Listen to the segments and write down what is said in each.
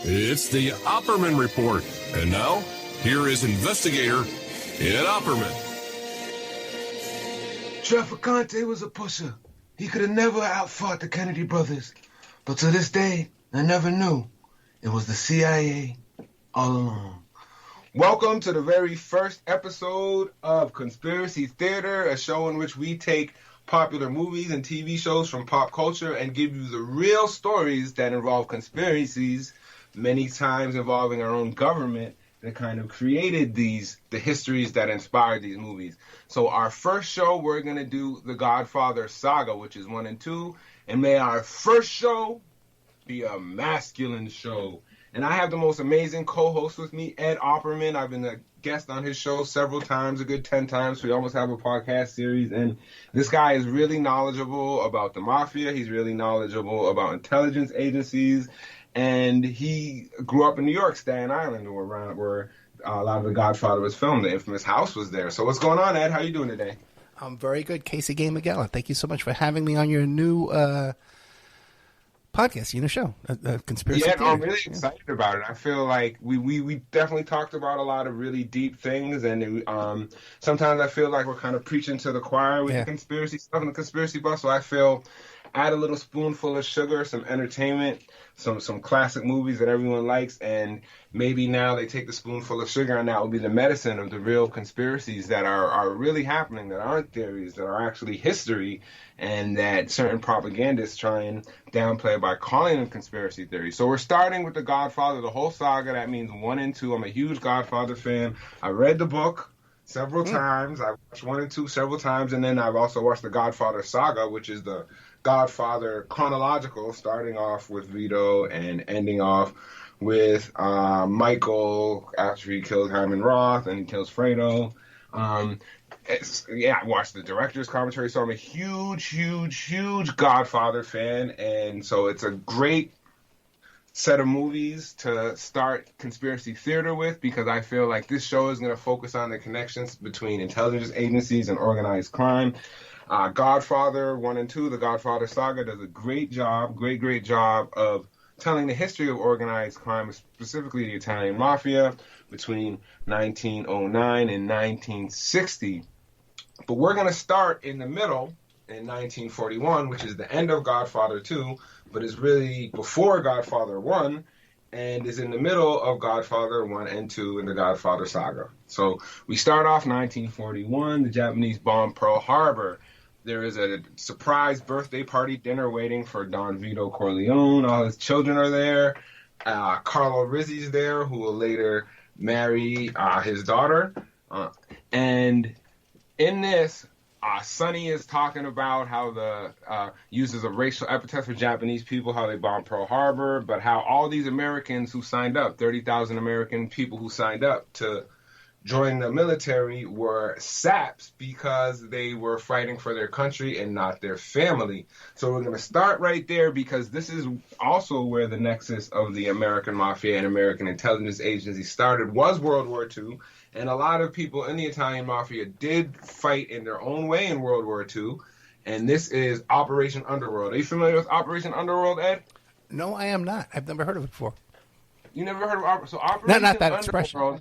It's the Opperman Report. And now, here is investigator Ed Opperman. Trafficante was a pusher. He could have never outfought the Kennedy brothers. But to this day, I never knew it was the CIA all along. Welcome to the very first episode of Conspiracy Theater, a show in which we take popular movies and TV shows from pop culture and give you the real stories that involve conspiracies, many times involving our own government, that kind of created the histories that inspired these movies. So our first show, we're going to do The Godfather Saga, which is 1 and 2. And may our first show be a masculine show. And I have the most amazing co-host with me, Ed Opperman. I've been a guest on his show several times, a good 10 times. We almost have a podcast series. And this guy is really knowledgeable about the mafia. He's really knowledgeable about intelligence agencies. And he grew up in New York, Staten Island, where a lot of The Godfather was filmed. The infamous house was there. So what's going on, Ed? How are you doing today? I'm very good. Casey Gane Magella. Thank you so much for having me on your new podcast, show, Conspiracy Theater. I'm really excited about it. I feel like we definitely talked about a lot of really deep things, and sometimes I feel like we're kind of preaching to the choir with the conspiracy stuff and the conspiracy buff, so I feel add a little spoonful of sugar, some entertainment, some classic movies that everyone likes, and maybe now they take the spoonful of sugar and that will be the medicine of the real conspiracies that are really happening, that aren't theories, that are actually history, and that certain propagandists try and downplay by calling them conspiracy theories. So we're starting with The Godfather, the whole saga. That means 1 and 2. I'm a huge Godfather fan. I read the book several times. I watched 1 and 2 several times, and then I've also watched The Godfather Saga, which is the Godfather chronological, starting off with Vito and ending off with Michael after he kills Hyman Roth and he kills Fredo. I watched the director's commentary, so I'm a huge Godfather fan, and so it's a great set of movies to start conspiracy theater with, because I feel like this show is going to focus on the connections between intelligence agencies and organized crime. Godfather 1 and 2, The Godfather Saga, does a great job of telling the history of organized crime, specifically the Italian Mafia, between 1909 and 1960. But we're going to start in the middle in 1941, which is the end of Godfather 2, but is really before Godfather 1, and is in the middle of Godfather 1 and 2 in the Godfather Saga. So we start off 1941, the Japanese bomb Pearl Harbor. There is a surprise birthday party dinner waiting for Don Vito Corleone. All his children are there. Carlo Rizzi's there, who will later marry his daughter. And in this, Sonny is talking about how the uses of racial epithets for Japanese people, how they bombed Pearl Harbor, but how all these Americans who signed up, 30,000 American people who signed up to join the military, were saps because they were fighting for their country and not their family. So we're going to start right there, because this is also where the nexus of the American Mafia and American intelligence agency started, was World War II. And a lot of people in the Italian Mafia did fight in their own way in World War II. And this is Operation Underworld. Are you familiar with Operation Underworld, Ed? No, I am not. I've never heard of it before. You never heard of Operation not that expression.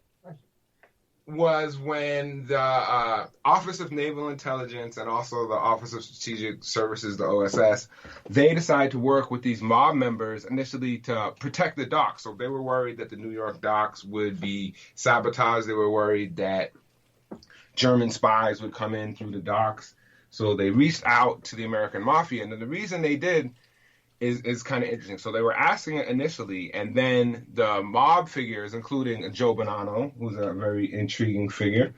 Was when the Office of Naval Intelligence and also the Office of Strategic Services, the OSS, they decided to work with these mob members initially to protect the docks. So they were worried that the New York docks would be sabotaged. They were worried that German spies would come in through the docks. So they reached out to the American Mafia. And the reason they did is kind of interesting. So they were asking it initially, and then the mob figures, including Joe Bonanno, who's a very intriguing figure,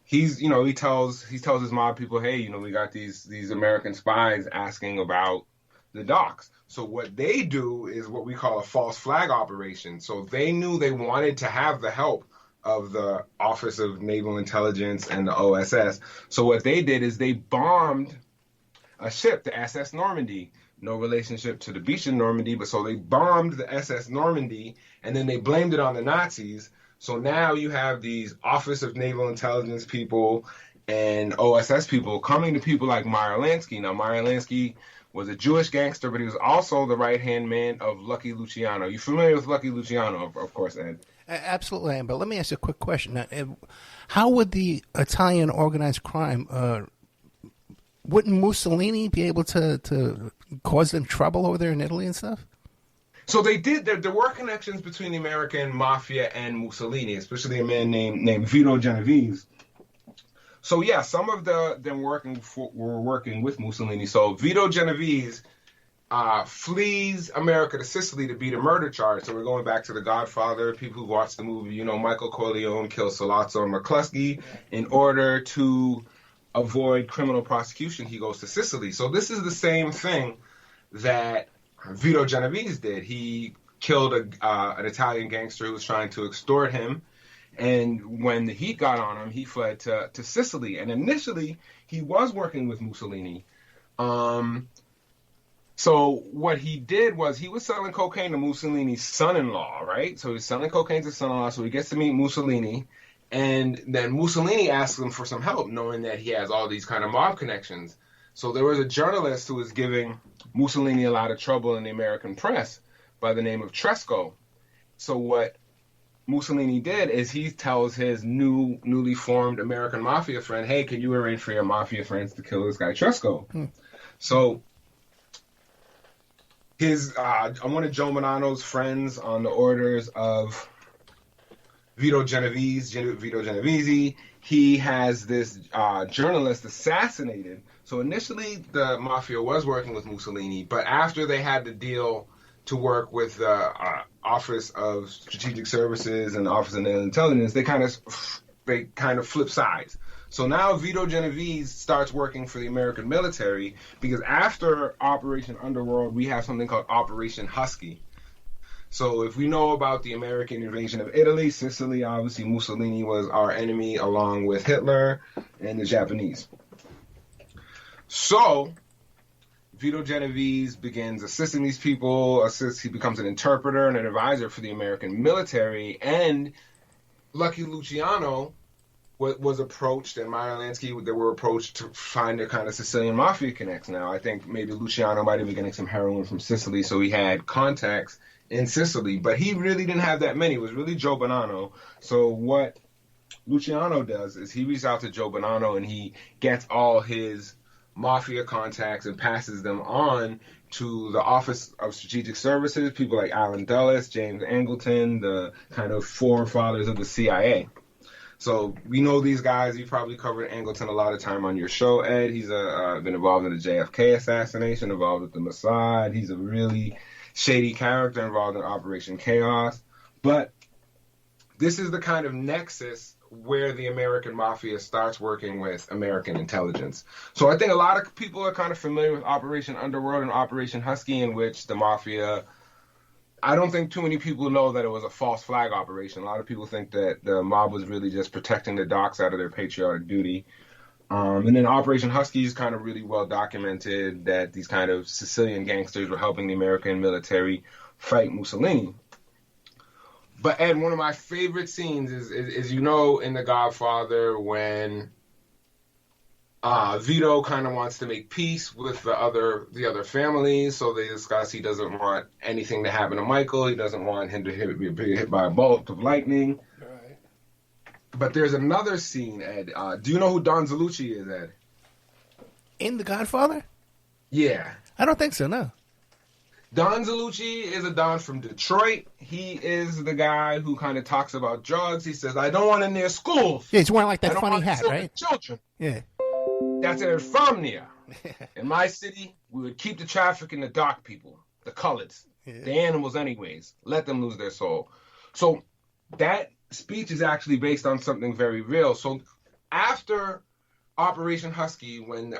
he tells his mob people, hey, we got these American spies asking about the docks. So what they do is what we call a false flag operation. So they knew they wanted to have the help of the Office of Naval Intelligence and the OSS. So what they did is they bombed a ship, the SS Normandy. No relationship to the beach in Normandy, but so they bombed the SS Normandy, and then they blamed it on the Nazis. So now you have these Office of Naval Intelligence people and OSS people coming to people like Meyer Lansky. Now, Meyer Lansky was a Jewish gangster, but he was also the right-hand man of Lucky Luciano. You familiar with Lucky Luciano, of course, Ed? Absolutely, am. But let me ask you a quick question. Now, how would the Italian organized crime, wouldn't Mussolini be able to cause them trouble over there in Italy and stuff? So they did. There were connections between the American mafia and Mussolini, especially a man named Vito Genovese. So yeah, some of them were working with Mussolini. So Vito Genovese flees America to Sicily to beat a murder charge. So we're going back to The Godfather. People who watched the movie, you know, Michael Corleone kills Sollozzo and McCluskey. In order to avoid criminal prosecution, he goes to Sicily. So this is the same thing that Vito Genovese did. He killed an Italian gangster who was trying to extort him. And when the heat got on him, he fled to Sicily. And initially, he was working with Mussolini. So what he did was he was selling cocaine to Mussolini's son-in-law, right? So he's selling cocaine to his son-in-law, so he gets to meet Mussolini. And then Mussolini asks him for some help, knowing that he has all these kind of mob connections. So there was a journalist who was giving Mussolini a lot of trouble in the American press by the name of Tresco. So what Mussolini did is he tells his newly formed American mafia friend, hey, can you arrange for your mafia friends to kill this guy Tresco? So one of Joe Bonanno's friends on the orders of Vito Genovese, he has this journalist assassinated. So initially the mafia was working with Mussolini, but after they had the deal to work with the Office of Strategic Services and the Office of National Intelligence, they kind of flip sides. So now Vito Genovese starts working for the American military because after Operation Underworld, we have something called Operation Husky. So if we know about the American invasion of Italy, Sicily, obviously Mussolini was our enemy along with Hitler and the Japanese. So Vito Genovese begins assisting these people, he becomes an interpreter and an advisor for the American military, and Lucky Luciano was approached, and Meyer Lansky, they were approached to find a kind of Sicilian mafia connects. Now, I think maybe Luciano might have been getting some heroin from Sicily, so he had contacts in Sicily, but he really didn't have that many. It was really Joe Bonanno. So what Luciano does is he reaches out to Joe Bonanno and he gets all his mafia contacts and passes them on to the Office of Strategic Services, people like Allen Dulles, James Angleton, the kind of forefathers of the CIA. So we know these guys. You probably covered Angleton a lot of time on your show, Ed. He's been involved in the JFK assassination, involved with the Mossad. He's a really shady character involved in Operation Chaos. But this is the kind of nexus where the American mafia starts working with American intelligence. So I think a lot of people are kind of familiar with Operation Underworld and Operation Husky, in which the mafia, I don't think too many people know that it was a false flag operation. A lot of people think that the mob was really just protecting the docks out of their patriotic duty. And then Operation Husky is kind of really well documented that these kind of Sicilian gangsters were helping the American military fight Mussolini. But Ed, one of my favorite scenes is you know, in The Godfather when Vito kind of wants to make peace with the other families, so they discuss he doesn't want anything to happen to Michael. He doesn't want him to be hit by a bolt of lightning. Right. But there's another scene, Ed. Do you know who Don Zalucci is, Ed? In The Godfather? Yeah. I don't think so, no. Don Zalucci is a Don from Detroit. He is the guy who kind of talks about drugs. He says, I don't want it near schools. Yeah, he's wearing like that funny hat, right? Children. Yeah. That's an insomnia. In my city, we would keep the traffic in the dark people, the coloreds, the animals anyways. Let them lose their soul. So that speech is actually based on something very real. So after Operation Husky, when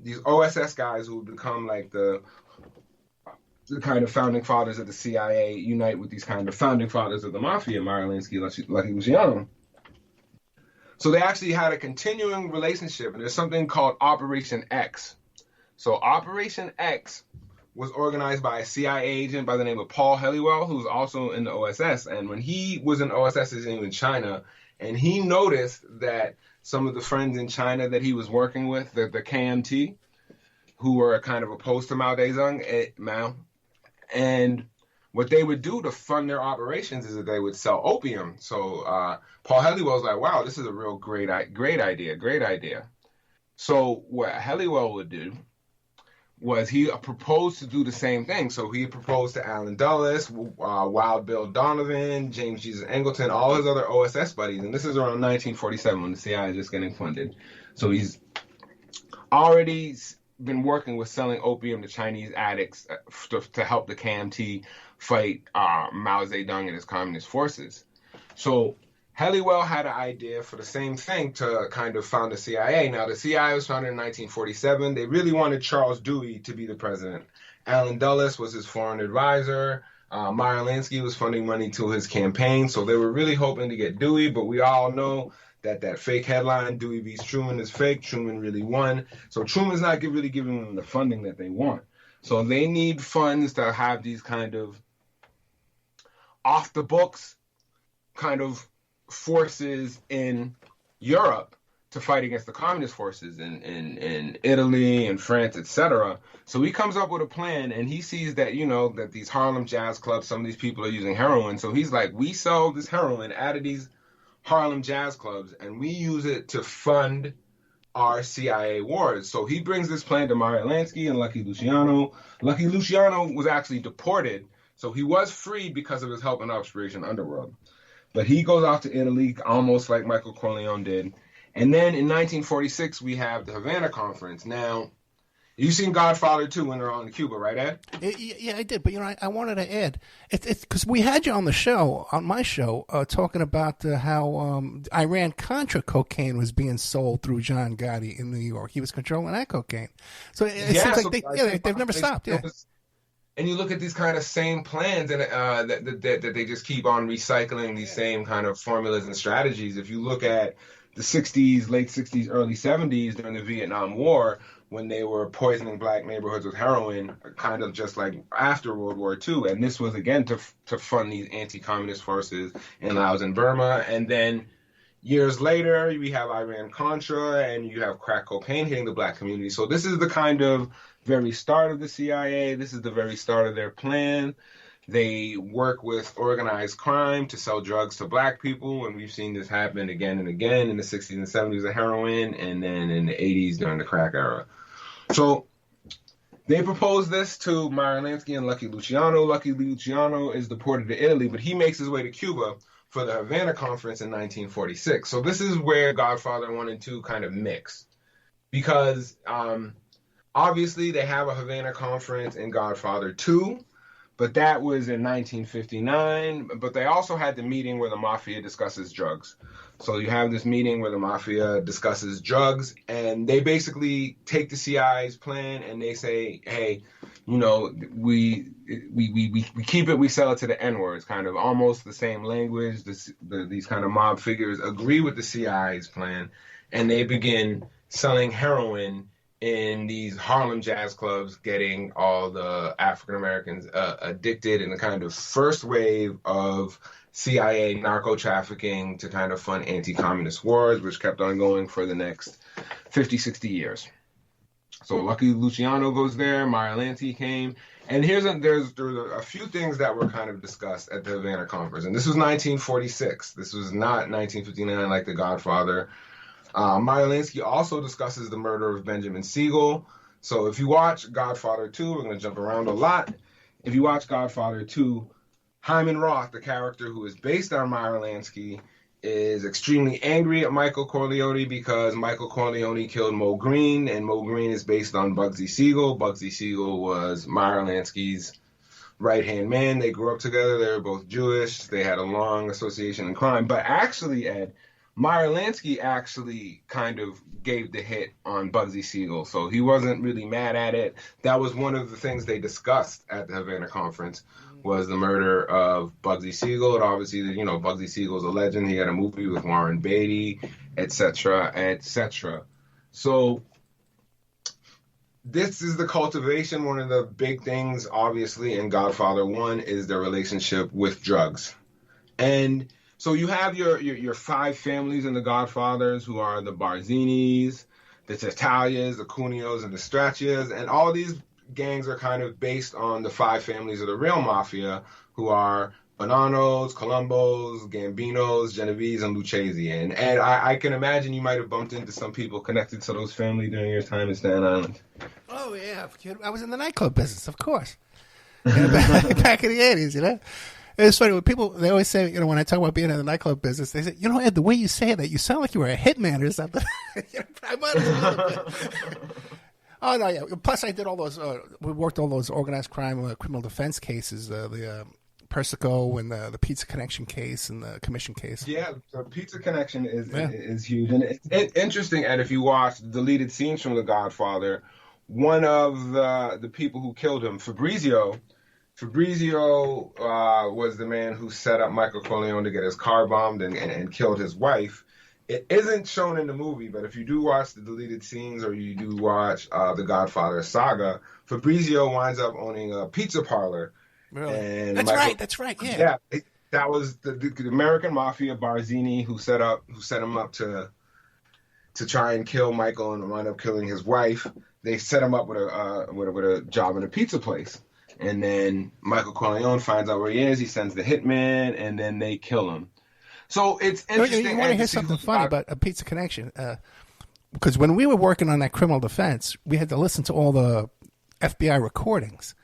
these OSS guys who would become like the kind of founding fathers of the CIA unite with these kind of founding fathers of the mafia, Meyer Lansky, Lucky Luciano. So they actually had a continuing relationship, and there's something called Operation X. So Operation X was organized by a CIA agent by the name of Paul Helliwell, who's also in the OSS. And when he was in OSS, he was in China, and he noticed that some of the friends in China that he was working with, the KMT, who were kind of opposed to Mao. And what they would do to fund their operations is that they would sell opium. So Paul Helliwell was like, wow, this is a real great idea. So what Helliwell would do was he proposed to do the same thing. So he proposed to Allen Dulles, Wild Bill Donovan, James Jesus Angleton, all his other OSS buddies. And this is around 1947 when the CIA is just getting funded. So he's already been working with selling opium to Chinese addicts to help the KMT fight Mao Zedong and his communist forces. So Helliwell had an idea for the same thing to kind of found the CIA. Now, the CIA was founded in 1947. They really wanted Charles Dewey to be the president. Allen Dulles was his foreign advisor. Meyer Lansky was funding money to his campaign. So they were really hoping to get Dewey, but we all know that fake headline, Dewey v. Truman, is fake. Truman really won. So Truman's not really giving them the funding that they want. So they need funds to have these kind of off-the-books kind of forces in Europe to fight against the communist forces in Italy and France, etc. So he comes up with a plan, and he sees that, that these Harlem jazz clubs, some of these people are using heroin. So he's like, we sell this heroin out of these Harlem jazz clubs, and we use it to fund our CIA wars. So he brings this plan to Meyer Lansky and Lucky Luciano. Lucky Luciano was actually deported, so he was freed because of his help in Operation Underworld. But he goes off to Italy, almost like Michael Corleone did. And then in 1946, we have the Havana Conference. Now, you've seen Godfather 2 when they're on Cuba, right, Ed? Yeah, I did. But, I wanted to add, it's because we had you on my show, talking about how Iran-Contra cocaine was being sold through John Gotti in New York. He was controlling that cocaine. So it seems like they've never stopped. Yeah. And you look at these kind of same plans and that they just keep on recycling these same kind of formulas and strategies. If you look at the 60s, late 60s, early 70s during the Vietnam War, when they were poisoning black neighborhoods with heroin, kind of just like after World War II. And this was, again, to fund these anti-communist forces in Laos and Burma. And then years later, we have Iran-Contra, and you have crack cocaine hitting the black community. So this is the kind of very start of the CIA. This is the very start of their plan. They work with organized crime to sell drugs to black people, and we've seen this happen again and again in the 60s and 70s of heroin, and then in the 80s during the crack era. So they proposed this to Meyer Lansky and Lucky Luciano. Lucky Luciano is deported to Italy, but he makes his way to Cuba for the Havana Conference in 1946. So this is where Godfather 1 and 2 kind of mix, because obviously they have a Havana Conference in Godfather 2, but that was in 1959. But they also had the meeting where the mafia discusses drugs. So you have this meeting where the mafia discusses drugs, and they basically take the CIA's plan and they say, hey, we keep it, we sell it to the N-word. It's kind of almost the same language. These kind of mob figures agree with the CIA's plan, and they begin selling heroin in these Harlem jazz clubs, getting all the African Americans addicted in the kind of first wave of CIA narco trafficking to kind of fund anti-communist wars, which kept on going for the next 50, 60 years. So Lucky Luciano goes there, Meyer Lansky came, and there's a few things that were kind of discussed at the Havana Conference, and this was 1946. This was not 1959 like The Godfather. Meyer Lansky also discusses the murder of Benjamin Siegel. So if you watch Godfather 2, we're going to jump around a lot. If you watch Godfather 2, Hyman Roth, the character who is based on Meyer Lansky, is extremely angry at Michael Corleone because Michael Corleone killed Mo Green, and Mo Green is based on Bugsy Siegel. Bugsy Siegel was Meyer Lansky's right-hand man. They grew up together. They were both Jewish. They had a long association in crime. But actually, Ed, Meyer Lansky actually kind of gave the hit on Bugsy Siegel, so he wasn't really mad at it. That was one of the things they discussed at the Havana Conference, was the murder of Bugsy Siegel. And obviously, Bugsy Siegel's a legend. He had a movie with Warren Beatty, etc., etc. So this is the cultivation. One of the big things, obviously, in Godfather 1 is the relationship with drugs. And so you have your five families in The Godfathers, who are the Barzinis, the Tartaglias, the Cunios, and the Straccias, and all these gangs are kind of based on the 5 families of the real mafia, who are Bonanos, Colombos, Gambinos, Genovese, and Lucchese. And I can imagine you might have bumped into some people connected to those families during your time in Staten Island. Oh, yeah. I was in the nightclub business, of course. Back in the 80s, you know? It's funny when people, they always say, you know, when I talk about being in the nightclub business, they say, you know, Ed, the way you say that, you sound like you were a hitman or something. I might as well. Oh, no, yeah. Plus, I did all those, we worked all those organized crime, criminal defense cases, the Persico and the Pizza Connection case and the commission case. Yeah, the Pizza Connection is huge. And it's interesting, Ed, if you watch deleted scenes from The Godfather, one of the people who killed him, Fabrizio was the man who set up Michael Corleone to get his car bombed and killed his wife. It isn't shown in the movie, but if you do watch the deleted scenes or you do watch the Godfather saga, Fabrizio winds up owning a pizza parlor. Really? And That's right. Yeah. That was the American Mafia, Barzini, who set him up to try and kill Michael and wind up killing his wife. They set him up with a job in a pizza place. And then Michael Corleone finds out where he is. He sends the hitman, and then they kill him. So it's interesting. You want to hear something funny about a Pizza Connection? Because when we were working on that criminal defense, we had to listen to all the FBI recordings.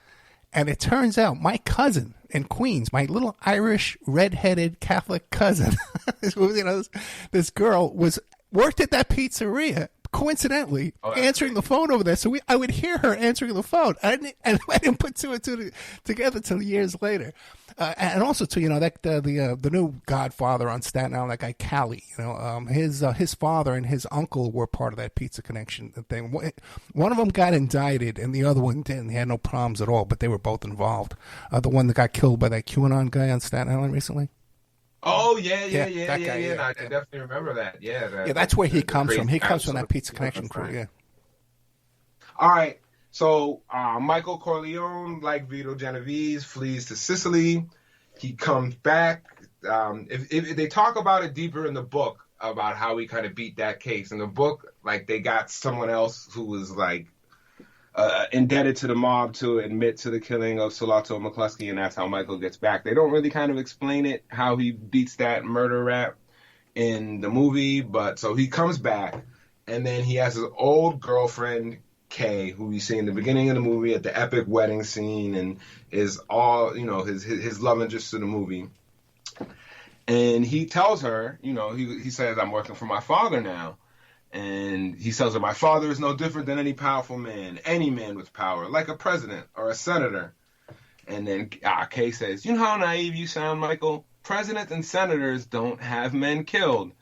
And it turns out my cousin in Queens, my little Irish, red-headed Catholic cousin, this girl worked at that pizzeria. Coincidentally, answering the phone over there, so I would hear her answering the phone. I didn't put two and two together till years later. And also, too, you know, that the new Godfather on Staten Island, that guy Callie, you know, his father and his uncle were part of that Pizza Connection thing. One of them got indicted, and the other one didn't. He had no problems at all, but they were both involved. The one that got killed by that QAnon guy on Staten Island recently. Oh, yeah. Yeah. I definitely remember that. Yeah, that's where he comes from. He comes from that Pizza Connection crew, yeah. All right. So Michael Corleone, like Vito Genovese, flees to Sicily. He comes back. If they talk about it deeper in the book, about how he kind of beat that case. In the book, like, they got someone else who was, like, indebted to the mob to admit to the killing of Sollozzo McCluskey, and that's how Michael gets back. They don't really kind of explain it, how he beats that murder rap in the movie, but so he comes back, and then he has his old girlfriend, Kay, who you see in the beginning of the movie at the epic wedding scene, and is all, you know, his love interest to the movie. And he tells her, you know, he says, I'm working for my father now. And he tells her, my father is no different than any powerful man, any man with power, like a president or a senator. And then Kay says, you know how naive you sound, Michael? Presidents and senators don't have men killed.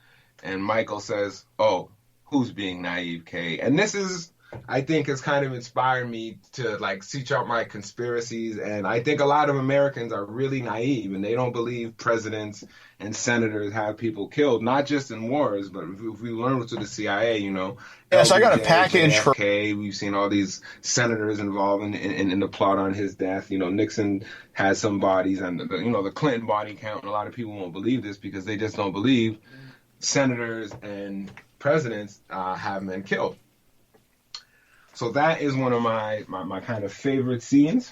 And Michael says, oh, who's being naive, Kay? And this is, I think, has kind of inspired me to, like, seek out my conspiracies. And I think a lot of Americans are really naive, and they don't believe presidents and senators have people killed, not just in wars, but if we learn through the CIA, you know. Yes, I got a package for. We've seen all these senators involved in the plot on his death. You know, Nixon has some bodies, and the Clinton body count. And a lot of people won't believe this because they just don't believe senators and presidents have men killed. So that is one of my kind of favorite scenes.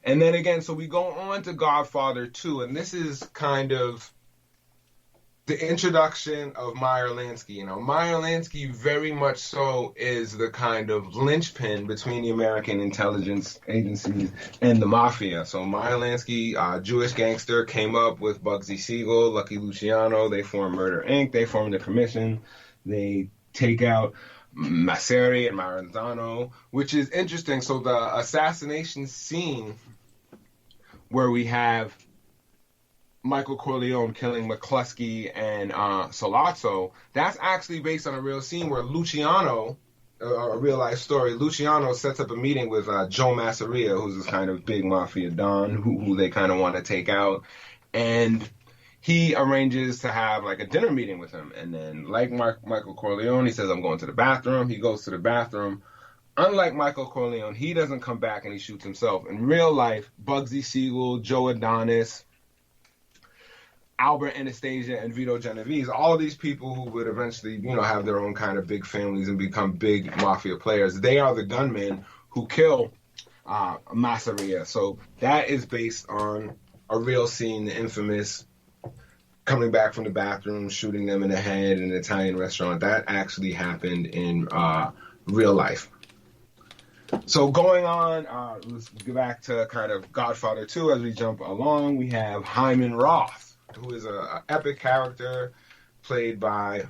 And then again, so we go on to Godfather 2, and this is kind of the introduction of Meyer Lansky. You know, Meyer Lansky very much so is the kind of linchpin between the American intelligence agencies and the mafia. So Meyer Lansky, Jewish gangster, came up with Bugsy Siegel, Lucky Luciano. They form Murder, Inc. They form the Commission. They take out Masseri and Maranzano, which is interesting. So the assassination scene where we have Michael Corleone killing McCluskey and Sollozzo, that's actually based on a real scene where Luciano, a real life story, Luciano sets up a meeting with Joe Masseria, who's this kind of big mafia don who they kind of want to take out. And he arranges to have like a dinner meeting with him. And then like Michael Corleone, he says, I'm going to the bathroom. He goes to the bathroom. Unlike Michael Corleone, he doesn't come back and he shoots himself. In real life, Bugsy Siegel, Joe Adonis, Albert Anastasia and Vito Genovese, all of these people who would eventually, have their own kind of big families and become big mafia players. They are the gunmen who kill Masseria. So that is based on a real scene, the infamous coming back from the bathroom, shooting them in the head in an Italian restaurant. That actually happened in real life. So going on, let's go back to kind of Godfather 2 as we jump along. We have Hyman Roth, who is an epic character played by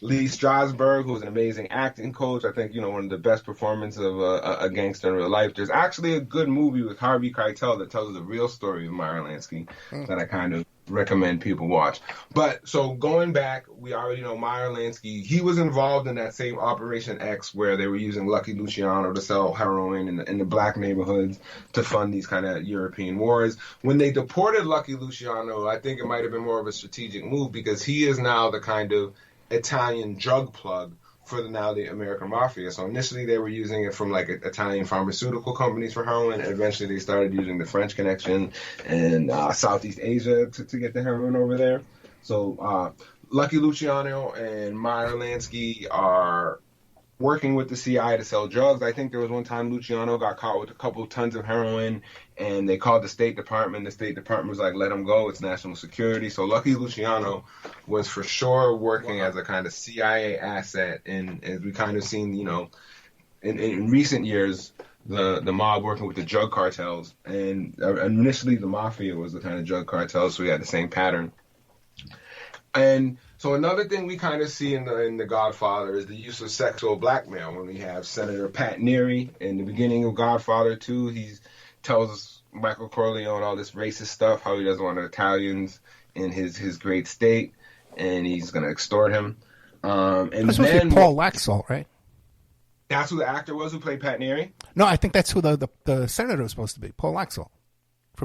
Lee Strasberg, who's an amazing acting coach. I think, one of the best performances of a gangster in real life. There's actually a good movie with Harvey Keitel that tells the real story of Meyer Lansky that I kind of recommend people watch. But so going back, we already know Meyer Lansky. He was involved in that same Operation X where they were using Lucky Luciano to sell heroin in the black neighborhoods to fund these kind of European wars. When they deported Lucky Luciano, I think it might have been more of a strategic move because he is now the kind of Italian drug plug for the American Mafia. So initially they were using it from like Italian pharmaceutical companies for heroin, and eventually they started using the French connection and Southeast Asia to get the heroin over there. So Lucky Luciano and Meyer Lansky are working with the CIA to sell drugs. I think there was one time Luciano got caught with a couple tons of heroin, and they called the State Department. The State Department was like, let him go. It's national security. So Lucky Luciano was for sure working as a kind of CIA asset. And as we kind of seen, in recent years, the mob working with the drug cartels. And initially the mafia was the kind of drug cartels, so we had the same pattern. And so another thing we kind of see in the Godfather is the use of sexual blackmail. When we have Senator Pat Neary in the beginning of Godfather 2, he tells Michael Corleone all this racist stuff, how he doesn't want Italians in his great state, and he's going to extort him. And that's supposed to be Paul Laxalt, right? That's who the actor was who played Pat Neary? No, I think that's who the senator was supposed to be, Paul Laxalt.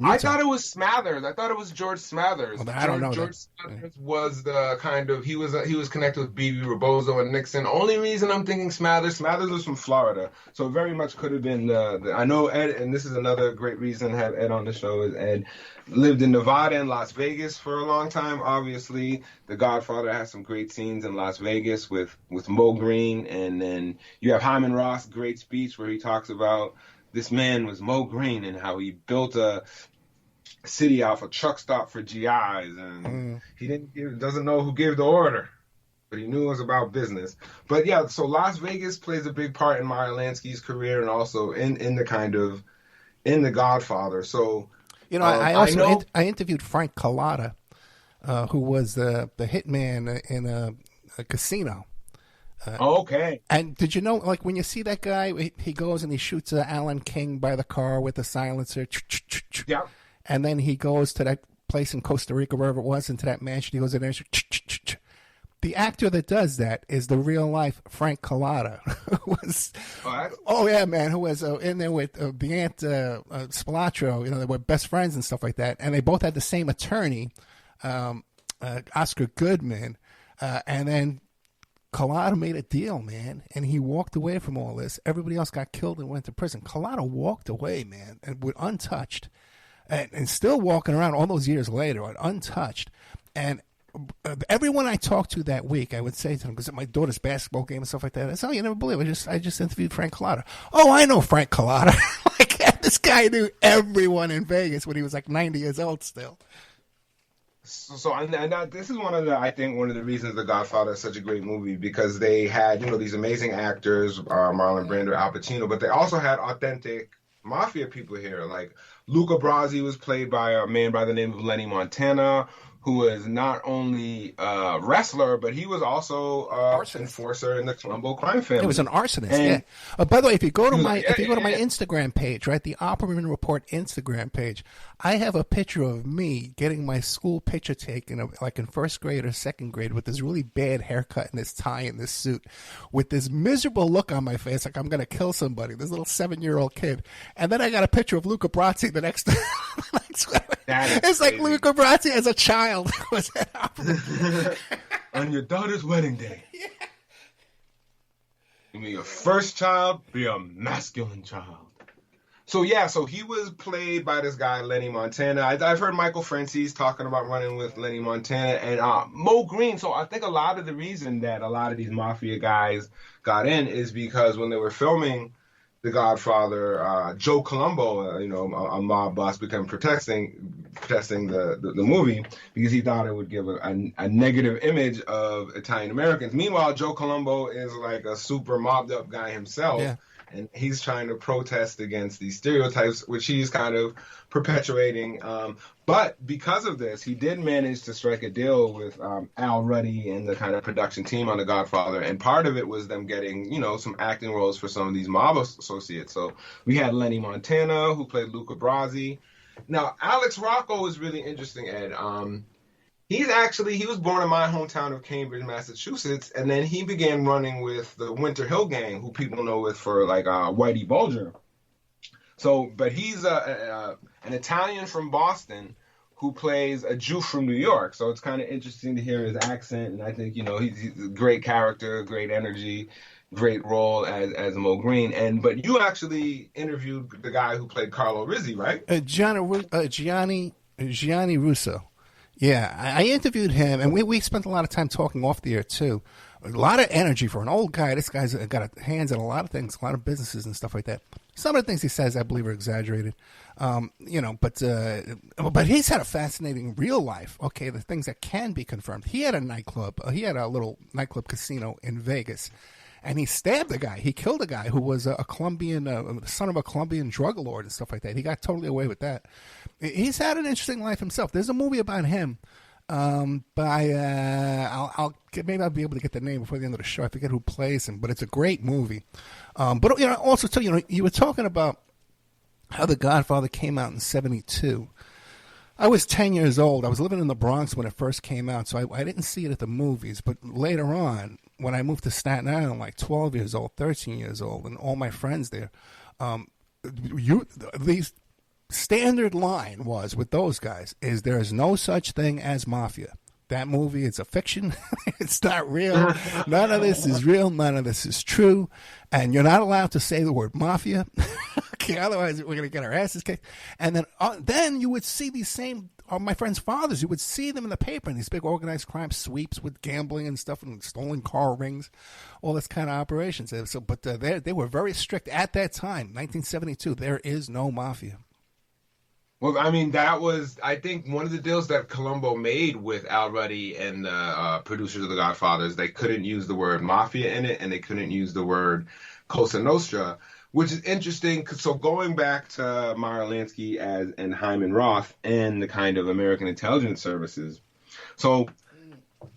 I thought it was Smathers. I thought it was George Smathers. Well, I don't know. George Smathers was the kind of he was connected with B.B. Rebozo and Nixon. Only reason I'm thinking Smathers was from Florida, so very much could have been the I know Ed, and this is another great reason to have Ed on the show. Is Ed lived in Nevada and Las Vegas for a long time. Obviously, The Godfather has some great scenes in Las Vegas with Mo Green, and then you have Hyman Roth's great speech where he talks about this man was Mo Green and how he built a city off a truck stop for GIs, and he doesn't know who gave the order, but he knew it was about business. But yeah, so Las Vegas plays a big part in Meyer Lansky's career and also in the Godfather. So I interviewed Frank Collada, who was the hitman in a casino. Okay. And did you know, like, when you see that guy, he goes and he shoots Alan King by the car with a silencer. Yeah. And then he goes to that place in Costa Rica, wherever it was, into that mansion. He goes in there. The actor that does that is the real life Frank Collada. Who was in there with the aunt Spilotro. They were best friends and stuff like that. And they both had the same attorney, Oscar Goodman. And then Collada made a deal, man, and he walked away from all this. Everybody else got killed and went to prison. Collada walked away, man, and untouched, and still walking around all those years later, untouched. And everyone I talked to that week, I would say to them, because at my daughter's basketball game and stuff like that, I said, "Oh, you never believe it. I just interviewed Frank Collada." Oh, I know Frank Collada. Like, this guy knew everyone in Vegas when he was like 90 years old still. So this is one of the reasons The Godfather is such a great movie, because they had, these amazing actors, Marlon Brando, Al Pacino, but they also had authentic mafia people here. Like Luca Brasi was played by a man by the name of Lenny Montana, who was not only a wrestler, but he was also an enforcer in the Colombo crime family. He was an arsonist, by the way, if you go to my Instagram page, right, the Opperman Report Instagram page, I have a picture of me getting my school picture taken, like in first grade or second grade, with this really bad haircut and this tie and this suit, with this miserable look on my face, like I'm going to kill somebody, this little 7-year-old kid. And then I got a picture of Luca Brasi the next it's like Luca Brasi as a child. On your daughter's wedding day. Yeah. You mean your first child be a masculine child. So he was played by this guy Lenny Montana. I've heard Michael Francis talking about running with Lenny Montana and Mo Green. So I think a lot of the reason that a lot of these mafia guys got in is because when they were filming The Godfather, Joe Colombo, a mob boss, became protesting the movie because he thought it would give a negative image of Italian Americans. Meanwhile, Joe Colombo is like a super mobbed up guy himself. Yeah. And he's trying to protest against these stereotypes, which he's kind of perpetuating. But because of this, he did manage to strike a deal with Al Ruddy and the kind of production team on The Godfather. And part of it was them getting, some acting roles for some of these mob associates. So we had Lenny Montana, who played Luca Brasi. Now, Alex Rocco is really interesting, Ed. He was born in my hometown of Cambridge, Massachusetts, and then he began running with the Winter Hill Gang, who people know with for like Whitey Bulger. So, but he's an Italian from Boston who plays a Jew from New York. So it's kind of interesting to hear his accent, and I think he's a great character, great energy, great role as Mo Green. But you actually interviewed the guy who played Carlo Rizzi, right? Gianni Russo. Yeah, I interviewed him, and we spent a lot of time talking off the air, too. A lot of energy for an old guy. This guy's got hands in a lot of things, a lot of businesses and stuff like that. Some of the things he says, I believe, are exaggerated. But he's had a fascinating real life, okay, the things that can be confirmed. He had a nightclub. He had a little nightclub casino in Vegas, and he stabbed a guy. He killed a guy who was a Colombian, son of a Colombian drug lord and stuff like that. He got totally away with that. He's had an interesting life himself. There's a movie about him, maybe I'll be able to get the name before the end of the show. I forget who plays him, but it's a great movie. But also too, you were talking about how The Godfather came out in '72. I was 10 years old. I was living in the Bronx when it first came out, so I didn't see it at the movies. But later on, when I moved to Staten Island, like 12 years old, 13 years old, and all my friends there, the standard line was with those guys is there is no such thing as mafia. That movie is a fiction. It's not real. None of this is real. None of this is true. And you're not allowed to say the word mafia. Okay, otherwise we're going to get our asses kicked. And then you would see these same, my friends' fathers, you would see them in the paper in these big organized crime sweeps with gambling and stuff and stolen car rings, all this kind of operations. But they were very strict at that time, 1972. There is no mafia. Well, I mean, that was, I think, one of the deals that Colombo made with Al Ruddy and the producers of The Godfather is they couldn't use the word mafia in it, and they couldn't use the word Cosa Nostra, which is interesting. So going back to Meyer Lansky and Hyman Roth and the kind of American intelligence services. So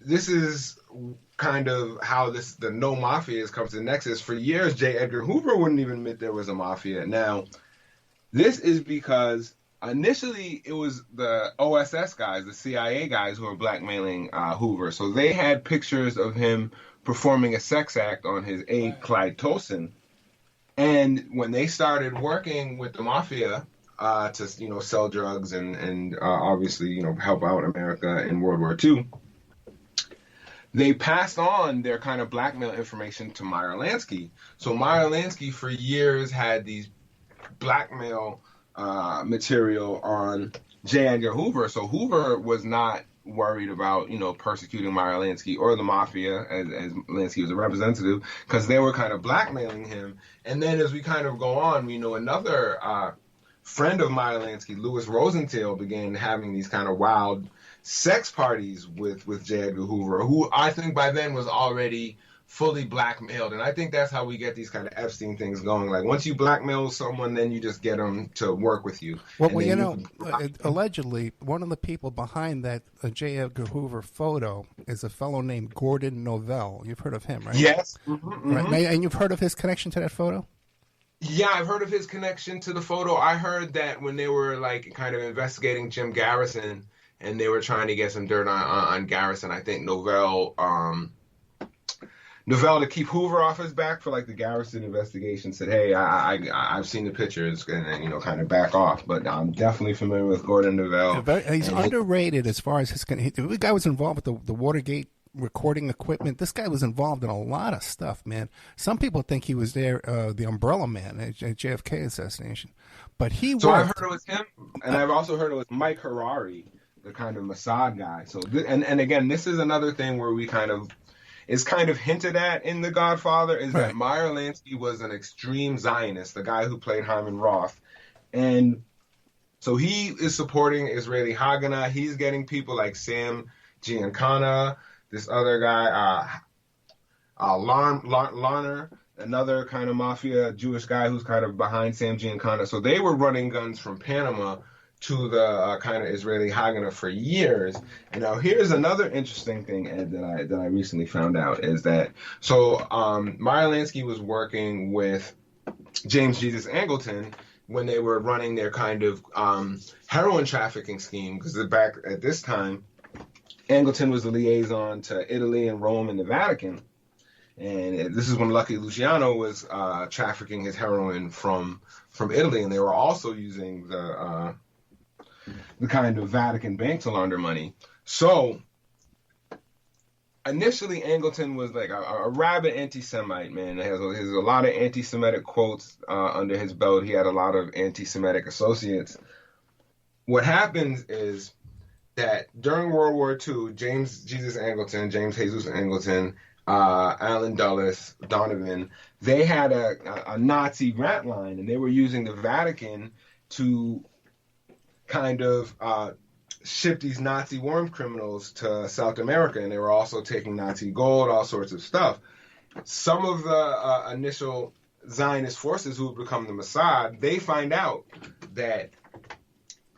this is kind of how the no mafia has come to the nexus. For years, J. Edgar Hoover wouldn't even admit there was a mafia. Now, this is because initially, it was the OSS guys, the CIA guys, who were blackmailing Hoover. So they had pictures of him performing a sex act on his aide, Clyde Tolson. And when they started working with the mafia to, sell drugs and obviously, help out America in World War II, they passed on their kind of blackmail information to Meyer Lansky. So Meyer Lansky, for years, had these blackmail material on J. Edgar Hoover. So Hoover was not worried about, persecuting Meyer Lansky or the mafia as Lansky was a representative, because they were kind of blackmailing him. And then as we kind of go on, we know another friend of Meyer Lansky, Louis Rosenthal, began having these kind of wild sex parties with J. Edgar Hoover, who I think by then was already fully blackmailed. And I think that's how we get these kind of Epstein things going. Like, once you blackmail someone, then you just get them to work with you. Well, allegedly, one of the people behind that J. Edgar Hoover photo is a fellow named Gordon Novell. You've heard of him, right? Yes. Right. And you've heard of his connection to that photo? Yeah, I've heard of his connection to the photo. I heard that when they were like kind of investigating Jim Garrison and they were trying to get some dirt on Garrison, I think Novell, to keep Hoover off his back for like the Garrison investigation, said, "Hey, I've seen the pictures," and kind of back off. But I'm definitely familiar with Gordon Novell. He's underrated as far as the guy was involved with the Watergate recording equipment. This guy was involved in a lot of stuff, man. Some people think he was there, the Umbrella Man at JFK assassination, but he So I've worked. heard it was him, and I've also heard it was Mike Harari, the kind of Mossad guy. So and again, this is another thing where we is kind of hinted at in The Godfather is that Meyer Lansky was an extreme Zionist, the guy who played Hyman Roth, and so he is supporting Israeli Haganah. He's getting people like Sam Giancana, this other guy, Larner, another kind of mafia Jewish guy who's kind of behind Sam Giancana. So they were running guns from Panama to the kind of Israeli Haganah for years. And now here's another interesting thing, Ed, that I recently found out is that Meyer Lansky was working with James Jesus Angleton when they were running their kind of heroin trafficking scheme, because back at this time, Angleton was the liaison to Italy and Rome and the Vatican. And this is when Lucky Luciano was trafficking his heroin from Italy, and they were also using the kind of Vatican bank to launder money. So initially, Angleton was like a rabid anti-Semite, man. He has a lot of anti-Semitic quotes under his belt. He had a lot of anti-Semitic associates. What happens is that during World War II, James Jesus Angleton, Alan Dulles, Donovan, they had a Nazi grant line, and they were using the Vatican to kind of ship these Nazi war criminals to South America, and they were also taking Nazi gold, all sorts of stuff. Some of the initial Zionist forces who would become the Mossad, they find out that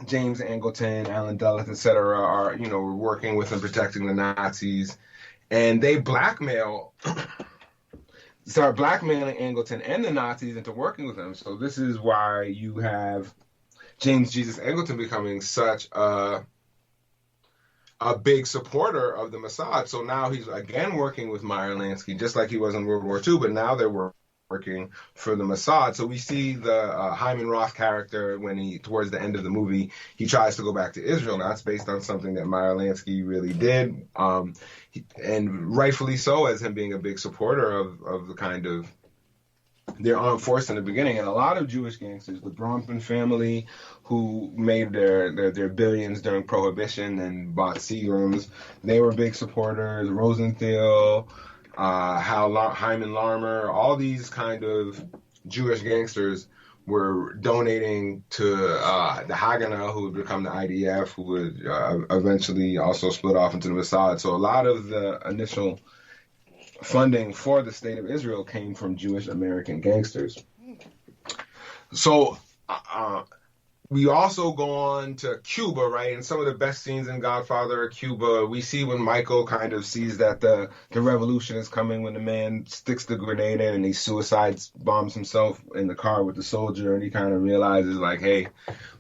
James Angleton, Alan Dulles, etc., are were working with and protecting the Nazis, and they start blackmailing Angleton and the Nazis into working with them. So this is why you have James Jesus Angleton becoming such a big supporter of the Mossad. So now he's again working with Meyer Lansky, just like he was in World War II, but now they're working for the Mossad. So we see the Hyman Roth character when towards the end of the movie, he tries to go back to Israel. Now, that's based on something that Meyer Lansky really did, and rightfully so, as him being a big supporter of the kind of their armed force in the beginning. And a lot of Jewish gangsters, the Bronfman family, who made their billions during Prohibition and bought Seagrams, they were big supporters. Rosenthal, Hyman Larmer, all these kind of Jewish gangsters were donating to the Haganah, who would become the IDF, who would eventually also split off into the Mossad. So a lot of the initial funding for the State of Israel came from Jewish American gangsters. So we also go on to Cuba, right? And some of the best scenes in Godfather are Cuba. We see when Michael kind of sees that the revolution is coming, when the man sticks the grenade in and he bombs himself in the car with the soldier, and he kind of realizes, like, hey,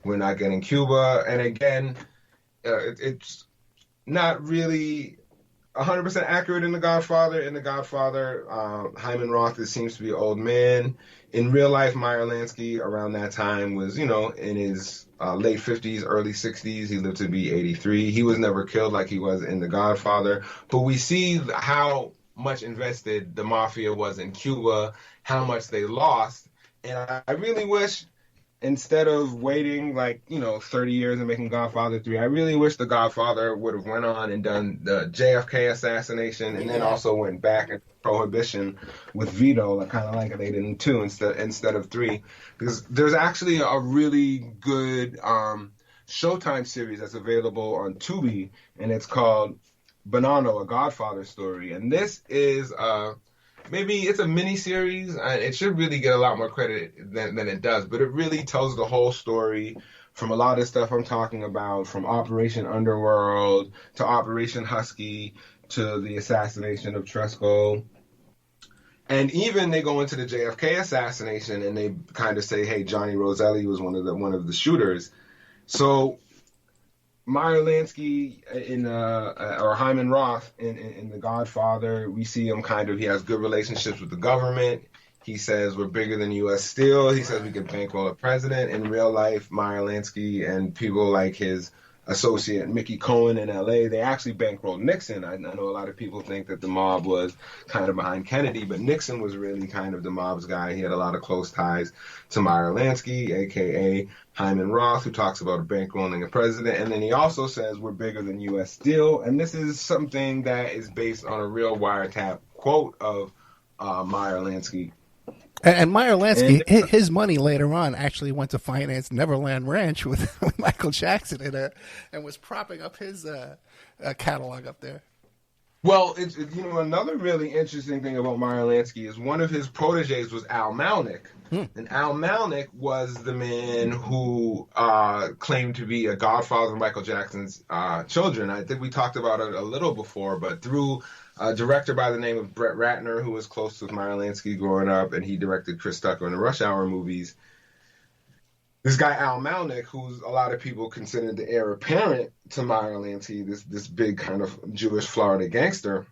we're not getting Cuba. And again, it's not really 100% accurate in The Godfather. In The Godfather, Hyman Roth seems to be an old man. In real life, Meyer Lansky around that time was, in his late 50s, early 60s. He lived to be 83. He was never killed like he was in The Godfather. But we see how much invested the mafia was in Cuba, how much they lost. And I really wish, instead of waiting 30 years and making Godfather 3, I really wish The Godfather would have went on and done the JFK assassination, and then also went back into Prohibition with Vito, kind of like they did in 2 instead of 3. Because there's actually a really good Showtime series that's available on Tubi, and it's called Bonanno, A Godfather Story. And this is maybe it's a mini series. It should really get a lot more credit than it does, but it really tells the whole story from a lot of stuff I'm talking about, from Operation Underworld to Operation Husky to the assassination of Tresco. And even they go into the JFK assassination and they kind of say, hey, Johnny Roselli was one of the shooters. So Meyer Lansky or Hyman Roth in The Godfather, we see him he has good relationships with the government. He says we're bigger than U.S. Steel. He says we can bankroll a president. In real life, Meyer Lansky and people like his associate Mickey Cohen in L.A. They actually bankrolled Nixon. I know a lot of people think that the mob was kind of behind Kennedy, but Nixon was really kind of the mob's guy. He had a lot of close ties to Meyer Lansky, a.k.a. Hyman Roth, who talks about bankrolling a president. And then he also says we're bigger than U.S. Steel. And this is something that is based on a real wiretap quote of Meyer Lansky. And Meyer Lansky, his money later on actually went to finance Neverland Ranch with Michael Jackson and was propping up his catalog up there. Well, it's another really interesting thing about Meyer Lansky is one of his proteges was Al Malnick. And Al Malnick was the man who claimed to be a godfather of Michael Jackson's children. I think we talked about it a little before, but through a director by the name of Brett Ratner, who was close with Meyer Lansky growing up, and he directed Chris Tucker in the Rush Hour movies. This guy Al Malnick, who's a lot of people consider the heir apparent to Meyer Lansky, this big kind of Jewish Florida gangster.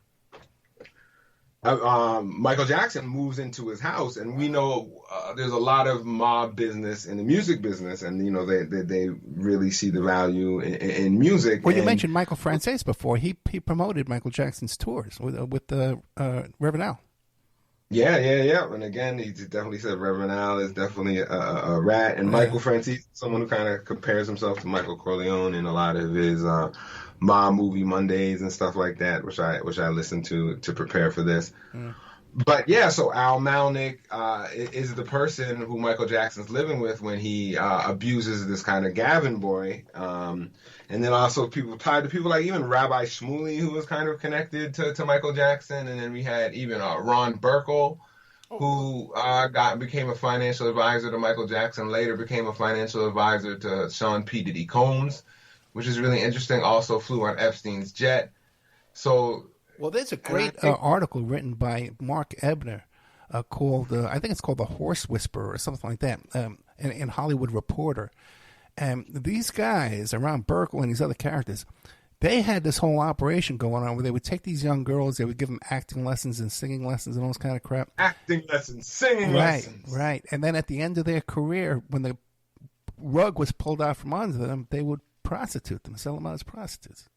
Michael Jackson moves into his house, and we know there's a lot of mob business in the music business, and they really see the value in music. Well, you mentioned Michael Francis before. He promoted Michael Jackson's tours with Reverend Al. Yeah. And again, he definitely said Reverend Al is definitely a rat, and Michael Francis, someone who kind of compares himself to Michael Corleone in a lot of his mob movie Mondays and stuff like that, which I listened to prepare for this. But yeah, so Al Malnick is the person who Michael Jackson's living with when he abuses this kind of Gavin boy. And then also people tied to people like even Rabbi Shmuley, who was kind of connected to Michael Jackson. And then we had even Ron Burkle, who became a financial advisor to Michael Jackson, later became a financial advisor to Sean P. Diddy Combs, which is really interesting. Also flew on Epstein's jet. So, well, there's a great article written by Mark Ebner called, I think it's called The Horse Whisperer or something like that, in Hollywood Reporter. And these guys around Burkle and these other characters, they had this whole operation going on where they would take these young girls, they would give them acting lessons and singing lessons and all this kind of crap. Acting lessons, singing lessons. Right. And then at the end of their career, when the rug was pulled out from under them, they would prostitute them, sell them out as prostitutes.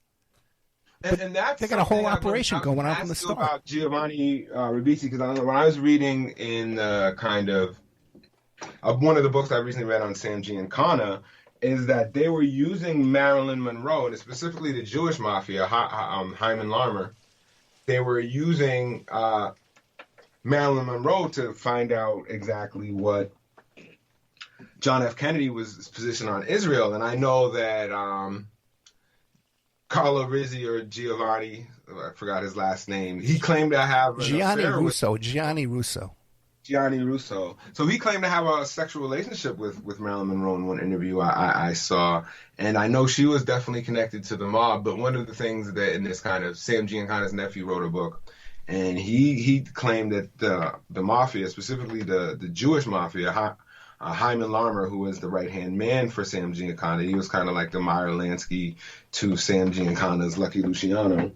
And that's they got a whole operation going on from the start. About Giovanni Ribisi, because when I was reading in kind of one of the books I recently read on Sam Giancana, is that they were using Marilyn Monroe, and specifically the Jewish mafia, Hyman Larmer. They were using Marilyn Monroe to find out exactly what John F. Kennedy was positioned on Israel. And I know that Carlo Rizzi or Giovanni, I forgot his last name, he claimed to have Gianni Russo. So he claimed to have a sexual relationship with Marilyn Monroe in one interview I saw. And I know she was definitely connected to the mob. But one of the things that in this kind of, Sam Giancana's nephew wrote a book, and he claimed that the mafia, specifically the Jewish mafia, Hyman Larmer, who was the right-hand man for Sam Giancana, he was kind of like the Meyer Lansky to Sam Giancana's Lucky Luciano,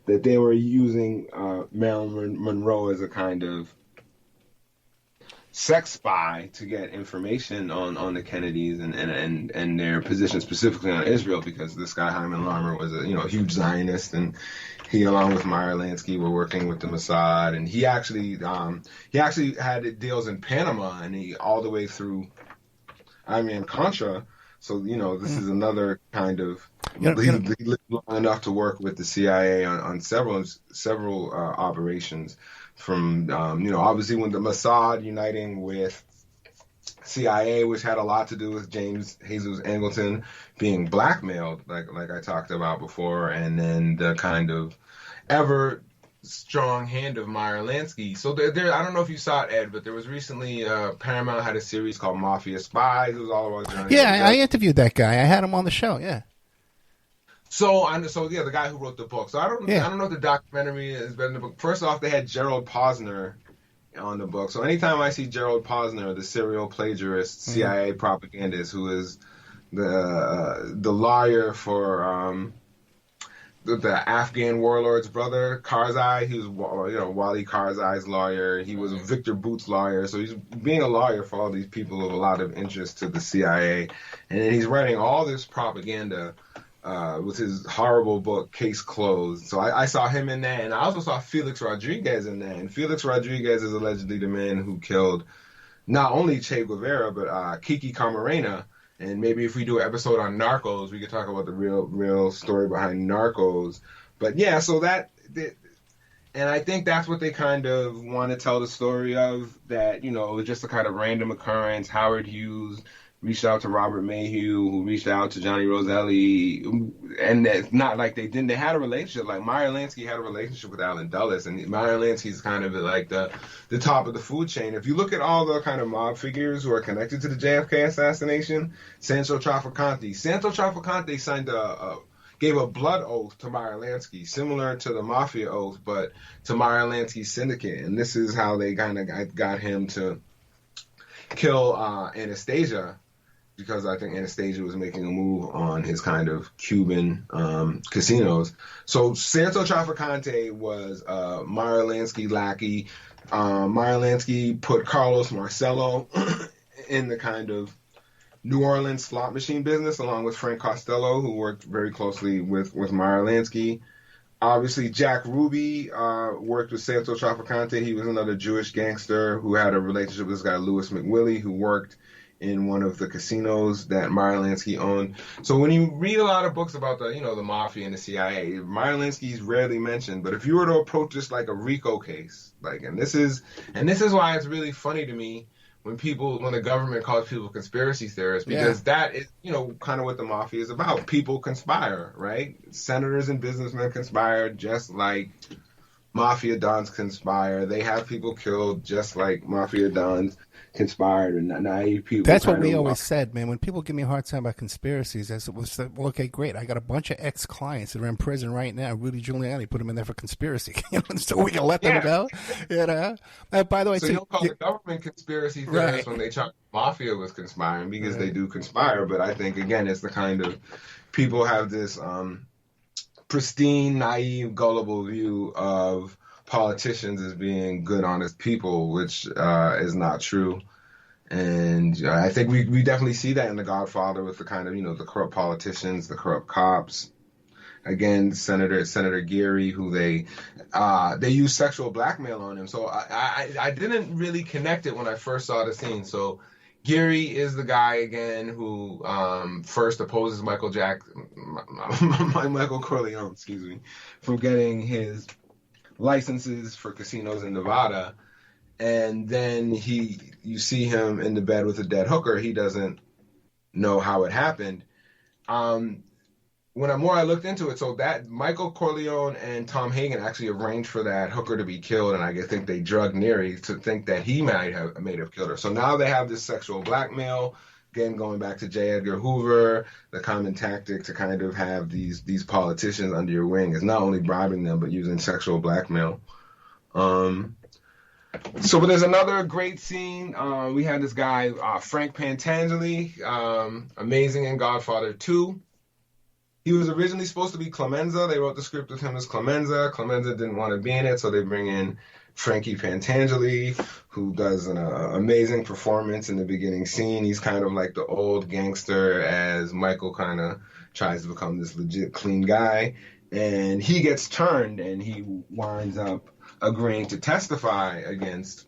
that they were using Marilyn Monroe as a kind of sex spy to get information on the Kennedys and their position specifically on Israel, because this guy Hyman Larmer was a huge Zionist, and he, along with Meyer Lansky, were working with the Mossad, and he actually had deals in Panama, and he all the way through Iran Contra. So this is another kind of he lived long enough to work with the CIA on several operations. From obviously when the Mossad uniting with CIA, which had a lot to do with James Jesus Angleton being blackmailed, like I talked about before, and then the kind of ever strong hand of Meyer Lansky. So there, I don't know if you saw it, Ed, but there was recently Paramount had a series called Mafia Spies. It was all about Johnny. Yeah, I interviewed that guy. I had him on the show. Yeah. So the guy who wrote the book. So I don't know if the documentary is better than the book. First off, they had Gerald Posner on the book. So anytime I see Gerald Posner, the serial plagiarist, CIA propagandist, who is the lawyer for the Afghan warlord's brother, Karzai, he was Wali Karzai's lawyer. He was Victor Bout's lawyer. So he's being a lawyer for all these people of a lot of interest to the CIA, and then he's writing all this propaganda with his horrible book Case Closed. So I saw him in that, and I also saw Felix Rodriguez in that. And Felix Rodriguez is allegedly the man who killed not only Che Guevara but Kiki Camarena. And maybe if we do an episode on Narcos, we could talk about the real story behind Narcos. But yeah, so and I think that's what they kind of want to tell the story of, that, it was just a kind of random occurrence. Howard Hughes reached out to Robert Mayhew, who reached out to Johnny Roselli, and it's not like they didn't. They had a relationship. Like Meyer Lansky had a relationship with Allen Dulles, and Meyer Lansky's kind of like the top of the food chain. If you look at all the kind of mob figures who are connected to the JFK assassination, Santo Trafficante signed gave a blood oath to Meyer Lansky, similar to the mafia oath, but to Meyer Lansky's syndicate. And this is how they kind of got him to kill Anastasia, because I think Anastasia was making a move on his kind of Cuban casinos. So Santo Trafficante was Meyer Lansky lackey. Meyer Lansky put Carlos Marcello in the kind of New Orleans slot machine business, along with Frank Costello, who worked very closely with Meyer Lansky. Obviously, Jack Ruby worked with Santo Trafficante. He was another Jewish gangster who had a relationship with this guy, Louis McWillie, who worked in one of the casinos that Meyer Lansky owned. So when you read a lot of books about the mafia and the CIA, Meyer Lansky is rarely mentioned. But if you were to approach this like a RICO case, and this is why it's really funny to me when the government calls people conspiracy theorists, because that is, kind of what the mafia is about. People conspire, right? Senators and businessmen conspire just like mafia dons conspire. They have people killed just like mafia dons conspired, and naive people. That's what we always said, man. When people give me a hard time about conspiracies, I was well, okay, great. I got a bunch of ex-clients that are in prison right now. Rudy Giuliani put them in there for conspiracy, so we can let them go. By the way, so you don't call the government conspiracy theorists when they charge mafia with conspiring, because they do conspire. But I think again, it's the kind of people have this pristine, naive, gullible view of politicians as being good, honest people, which is not true. And I think we definitely see that in The Godfather with the kind of, the corrupt politicians, the corrupt cops. Again, Senator Geary, who they use sexual blackmail on him. So I didn't really connect it when I first saw the scene. So Geary is the guy, again, who first opposes Michael Corleone, from getting his licenses for casinos in Nevada, and then you see him in the bed with a dead hooker. He doesn't know how it happened. When I looked into it, so that Michael Corleone and Tom Hagen actually arranged for that hooker to be killed, and I think they drugged Neary to think that he may have killed her. So now they have this sexual blackmail. Again, going back to J. Edgar Hoover, the common tactic to kind of have these politicians under your wing is not only bribing them, but using sexual blackmail. But there's another great scene. We had this guy, Frank Pantangeli, amazing in Godfather 2. He was originally supposed to be Clemenza. They wrote the script with him as Clemenza. Clemenza didn't want to be in it, so they bring in Frankie Pantangeli, who does an amazing performance in the beginning scene. He's kind of like the old gangster as Michael kind of tries to become this legit clean guy. And he gets turned, and he winds up agreeing to testify against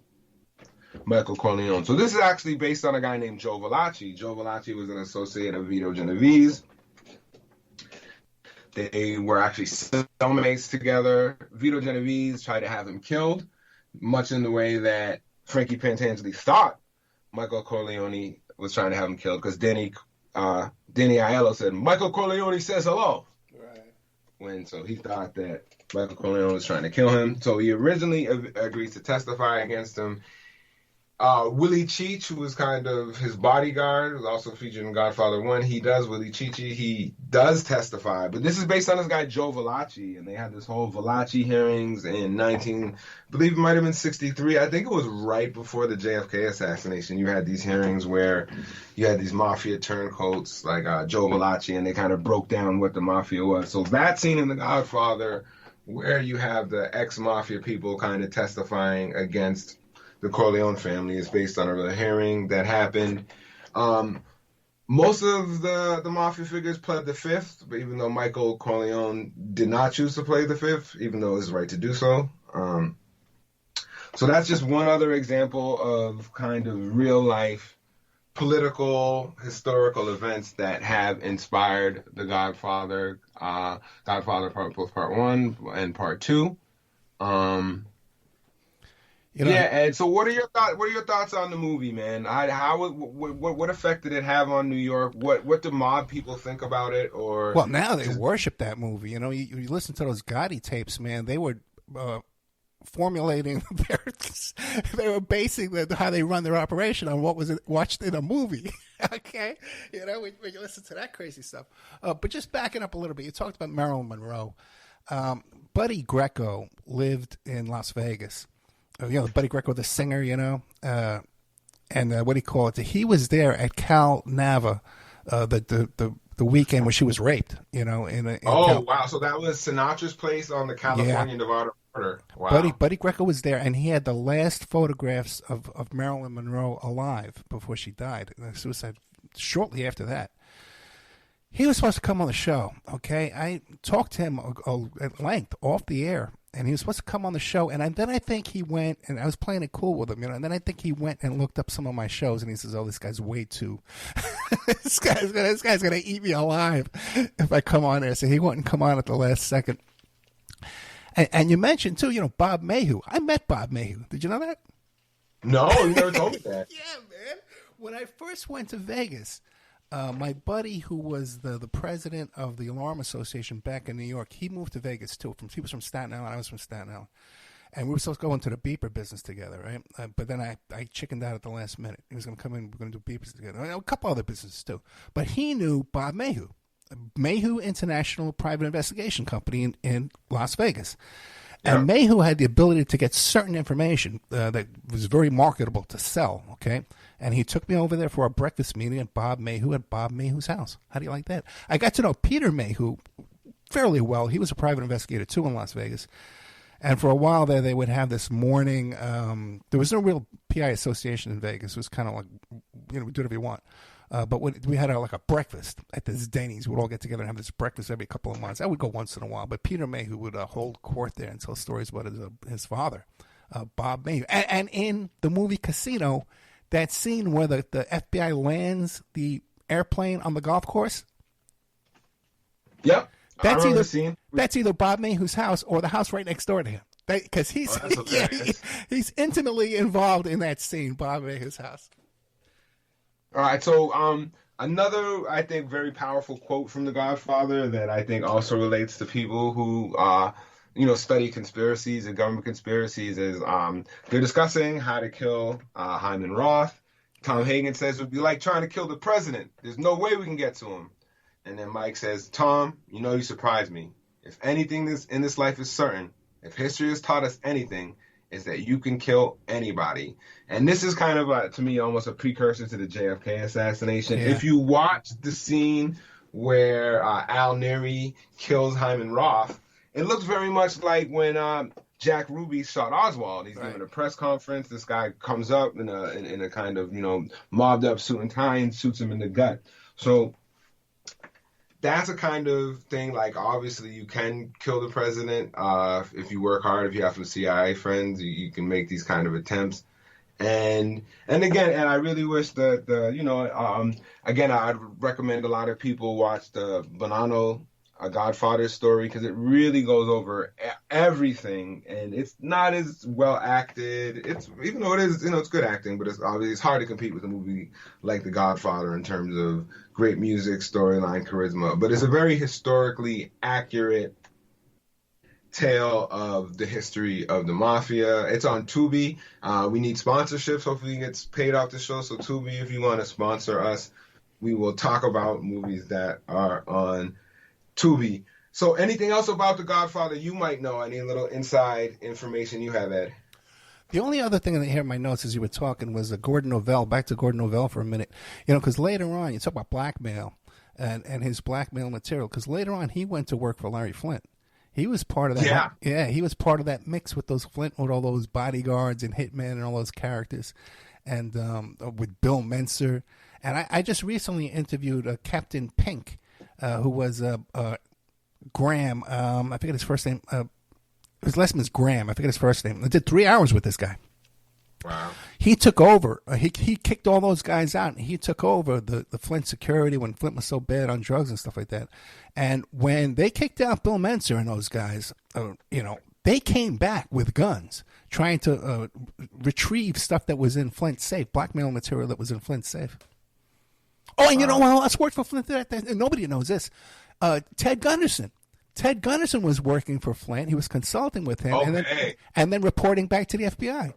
Michael Corleone. So this is actually based on a guy named Joe Valachi. Joe Valachi was an associate of Vito Genovese. They were actually cellmates together. Vito Genovese tried to have him killed, much in the way that Frankie Pantangeli thought Michael Corleone was trying to have him killed, because Danny Aiello said, "Michael Corleone says hello." Right. So he thought that Michael Corleone was trying to kill him. So he originally agrees to testify against him. Willie Cheech, who was kind of his bodyguard, was also featured in Godfather 1. He does testify, but this is based on this guy Joe Valachi, and they had this whole Valachi hearings in I believe it might have been 63. I think it was right before the JFK assassination. You had these hearings where you had these mafia turncoats like Joe Valachi, and they kind of broke down what the mafia was. So that scene in The Godfather, where you have the ex-mafia people kind of testifying against the Corleone family, is based on a hearing that happened. Most of the mafia figures pled the fifth, but even though Michael Corleone did not choose to play the fifth, even though it was right to do so. So that's just one other example of kind of real life political, historical events that have inspired The Godfather, Godfather both Part 1 and Part 2. And so what are your thoughts? What are your thoughts on the movie, man? What effect did it have on New York? What do mob people think about it? Or well, now they worship that movie. You know, you listen to those Gotti tapes, man. They were formulating they were basing how they run their operation on what was watched in a movie. Okay, you know, when you listen to that crazy stuff. But just backing up a little bit, you talked about Marilyn Monroe. Buddy Greco lived in Las Vegas. You know, Buddy Greco, the singer, you know, and what do you call it? He was there at Cal Nava the weekend when she was raped, you know. Wow. So that was Sinatra's place on the California-Nevada border. Wow. Buddy Greco was there, and he had the last photographs of Marilyn Monroe alive before she died. Suicide shortly after that. He was supposed to come on the show, okay? I talked to him at length off the air, and he was supposed to come on the show. And then I think he went, and I was playing it cool with him, you know. And then I think he went and looked up some of my shows, and he says, "Oh, this guy's way too. this guy's gonna eat me alive if I come on there." So he wouldn't come on at the last second. And you mentioned too, you know, Bob Mayhew. I met Bob Mayhew. Did you know that? No, you never told me that. Yeah, man. When I first went to Vegas. My buddy, who was the president of the Alarm Association back in New York, he moved to Vegas too. He was from Staten Island, I was from Staten Island, and we were supposed to go into the beeper business together, right? But then I chickened out at the last minute. He was going to come in, we're going to do beepers together, a couple other businesses too. But he knew Bob Mayhew, Mayhew International Private Investigation Company in Las Vegas. And Mayhew had the ability to get certain information that was very marketable to sell, okay? And he took me over there for a breakfast meeting at Bob Mayhew's house. How do you like that? I got to know Peter Mayhew fairly well. He was a private investigator, too, in Las Vegas. And for a while there, they would have this morning. There was no real PI association in Vegas. It was kind of like, you know, do whatever you want. But we had like a breakfast at this Denny's. We'd all get together and have this breakfast every couple of months. I would go once in a while. But Peter Mayhew would hold court there and tell stories about his father, Bob Mayhew. And in the movie Casino, that scene where the FBI lands the airplane on the golf course. Yep. That's either Bob Mayhew's house or the house right next door to him. Because he's intimately involved in that scene, Bob Mayhew's house. All right, so another, I think, very powerful quote from The Godfather that I think also relates to people who, study conspiracies and government conspiracies is they're discussing how to kill Hyman Roth. Tom Hagen says it would be like trying to kill the president. There's no way we can get to him. And then Mike says, Tom, you surprised me. If anything in this life is certain, if history has taught us anything, is that you can kill anybody. And this is kind of, to me, almost a precursor to the JFK assassination. Yeah. If you watch the scene where Al Neri kills Hyman Roth, it looks very much like when Jack Ruby shot Oswald. He's giving a press conference. This guy comes up in a kind of, mobbed up suit and tie and shoots him in the gut. So that's a kind of thing, like, obviously you can kill the president if you work hard, if you have some CIA friends, you can make these kind of attempts. And again, I really wish that, again, I'd recommend a lot of people watch the Bonanno Godfather story, because it really goes over everything, and it's not as well acted. Even though it is, it's good acting, but it's hard to compete with a movie like The Godfather in terms of great music, storyline, charisma. But it's a very historically accurate tale of the history of the mafia. It's on Tubi. We need sponsorships. Hopefully it gets paid off the show. So Tubi, if you want to sponsor us, we will talk about movies that are on Tubi. So anything else about The Godfather you might know? Any little inside information you have, Ed? The only other thing I hear in my notes as you were talking was Gordon Novell. Back to Gordon Novell for a minute. Because later on, you talk about blackmail and his blackmail material. Because later on, he went to work for Larry Flint. He was part of that. Yeah, he was part of that mix with those Flint, with all those bodyguards and hitmen and all those characters. And with Bill Menser. And I just recently interviewed Captain Pink, who was Graham. I forget his first name. His last name is Graham. I forget his first name. I did 3 hours with this guy. Wow. He took over. He kicked all those guys out. And he took over the Flint security when Flint was so bad on drugs and stuff like that. And when they kicked out Bill Menser and those guys, they came back with guns, trying to retrieve stuff that was in Flint's safe, blackmail material that was in Flint's safe. Oh, and you know who else worked for Flint? Nobody knows this. Ted Gunderson. Ted Gunderson was working for Flint. He was consulting with him, and then reporting back to the FBI.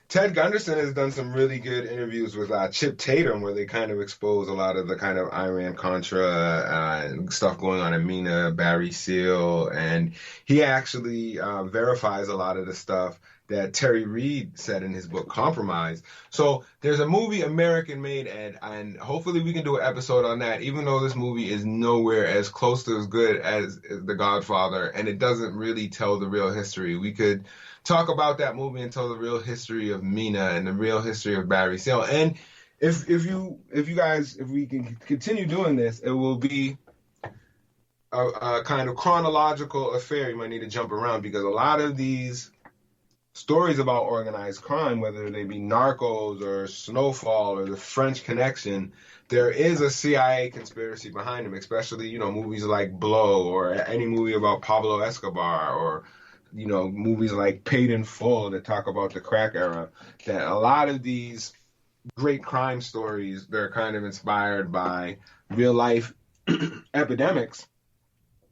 Ted Gunderson has done some really good interviews with Chip Tatum, where they kind of expose a lot of the kind of Iran-Contra stuff going on in MENA, Barry Seal, and he actually verifies a lot of the stuff that Terry Reid said in his book Compromise. So there's a movie, American Made, and hopefully we can do an episode on that, even though this movie is nowhere as close to as good as The Godfather, and it doesn't really tell the real history. We could talk about that movie and tell the real history of MENA and the real history of Barry Seal. And if we can continue doing this, it will be a kind of chronological affair. You might need to jump around, because a lot of these stories about organized crime, whether they be Narcos or Snowfall or the French Connection, there is a CIA conspiracy behind them, especially, movies like Blow, or any movie about Pablo Escobar, or movies like Paid in Full that talk about the crack era. That a lot of these great crime stories, they're kind of inspired by real life epidemics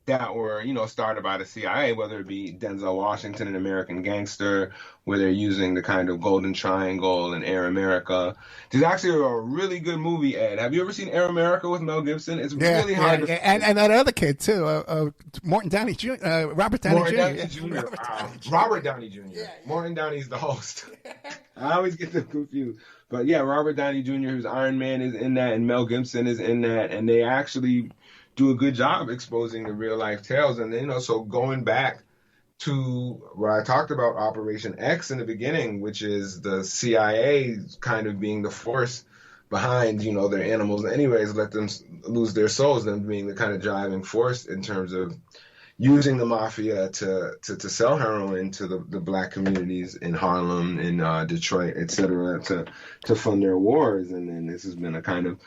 that were, started by the CIA, whether it be Denzel Washington, an American Gangster, where they're using the kind of Golden Triangle and Air America. There's actually a really good movie, Ed. Have you ever seen Air America with Mel Gibson? It's really hard to... And that other kid, too, Morton Downey Jr., Robert Downey Jr. Robert Downey Jr. Yeah. Morton Downey's the host. I always get them confused. But yeah, Robert Downey Jr., who's Iron Man, is in that, and Mel Gibson is in that, and they actually do a good job exposing the real life tales. And so going back to where I talked about Operation X in the beginning, which is the CIA kind of being the force behind, their animals anyways, let them lose their souls, them being the kind of driving force in terms of using the mafia to sell heroin to the black communities in Harlem, in Detroit, etc., to fund their wars. And then this has been a kind of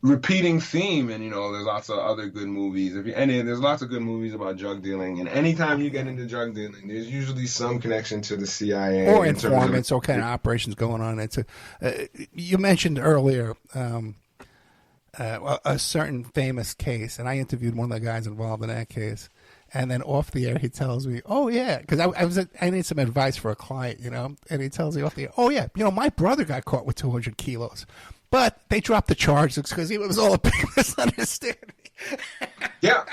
repeating theme, and there's lots of other good movies. There's lots of good movies about drug dealing, and anytime you get into drug dealing, there's usually some connection to the CIA or informants or kind of operations going on. You mentioned earlier a certain famous case, and I interviewed one of the guys involved in that case. And then off the air, he tells me, "Oh yeah," because I need some advice for a client, And he tells me off the air, "Oh yeah, my brother got caught with 200 kilos." But they dropped the charges because it was all a big misunderstanding. Yeah.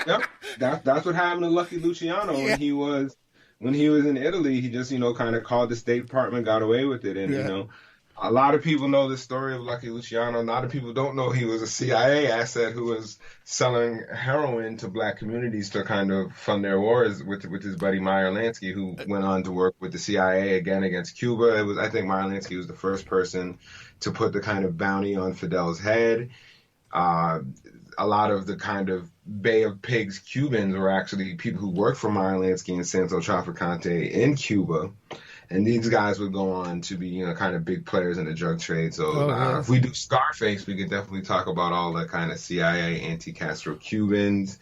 That's what happened to Lucky Luciano when he was in Italy. He just kind of called the State Department, got away with it, and a lot of people know the story of Lucky Luciano. A lot of people don't know he was a CIA asset who was selling heroin to black communities to kind of fund their wars with his buddy Meyer Lansky, who went on to work with the CIA again against Cuba. I think Meyer Lansky was the first person to put the kind of bounty on Fidel's head. A lot of the kind of Bay of Pigs Cubans were actually people who worked for Meyer Lansky and Santo Traficante in Cuba. And these guys would go on to be, kind of big players in the drug trade. So if we do Scarface, we could definitely talk about all the kind of CIA anti-Castro Cubans.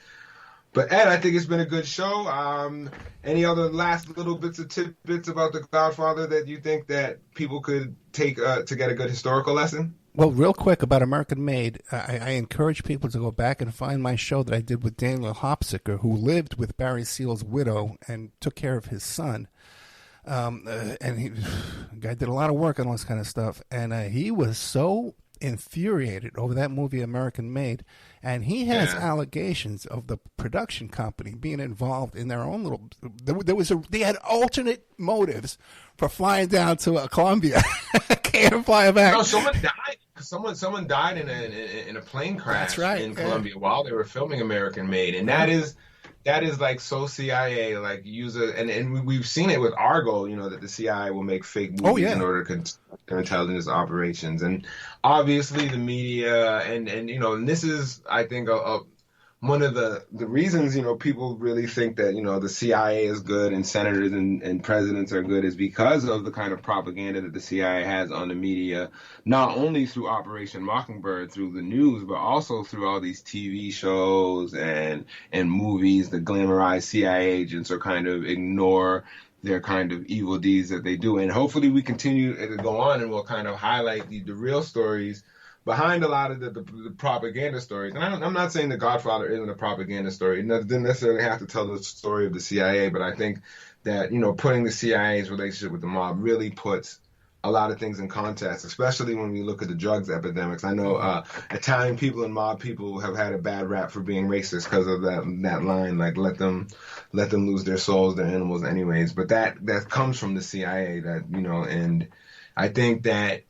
But Ed, I think it's been a good show. Any other last little bits of tidbits about The Godfather that you think that people could take to get a good historical lesson? Well, real quick about American Made, I encourage people to go back and find my show that I did with Daniel Hopsicker, who lived with Barry Seal's widow and took care of his son. And the guy did a lot of work on all this kind of stuff. And he was so infuriated over that movie American Made, and he has allegations of the production company being involved in their own little. They had alternate motives for flying down to Colombia. Can't fly back. No, someone died. Someone died in a plane crash in Colombia while they were filming American Made, and that that is like so CIA, like user, and we've seen it with Argo, that the CIA will make fake movies in order to conduct their intelligence operations, and obviously the media, and this is, I think, one of the reasons, people really think that, the CIA is good and senators and presidents are good is because of the kind of propaganda that the CIA has on the media, not only through Operation Mockingbird, through the news, but also through all these TV shows and movies that glamorize CIA agents or kind of ignore their kind of evil deeds that they do. And hopefully we continue to go on and we'll kind of highlight the real stories behind a lot of the propaganda stories. And I'm not saying The Godfather isn't a propaganda story. It doesn't necessarily have to tell the story of the CIA, but I think that, putting the CIA's relationship with the mob really puts a lot of things in context, especially when we look at the drugs epidemics. I know Italian people and mob people have had a bad rap for being racist because of that line, like let them lose their souls, they're animals anyways. But that comes from the CIA, and I think that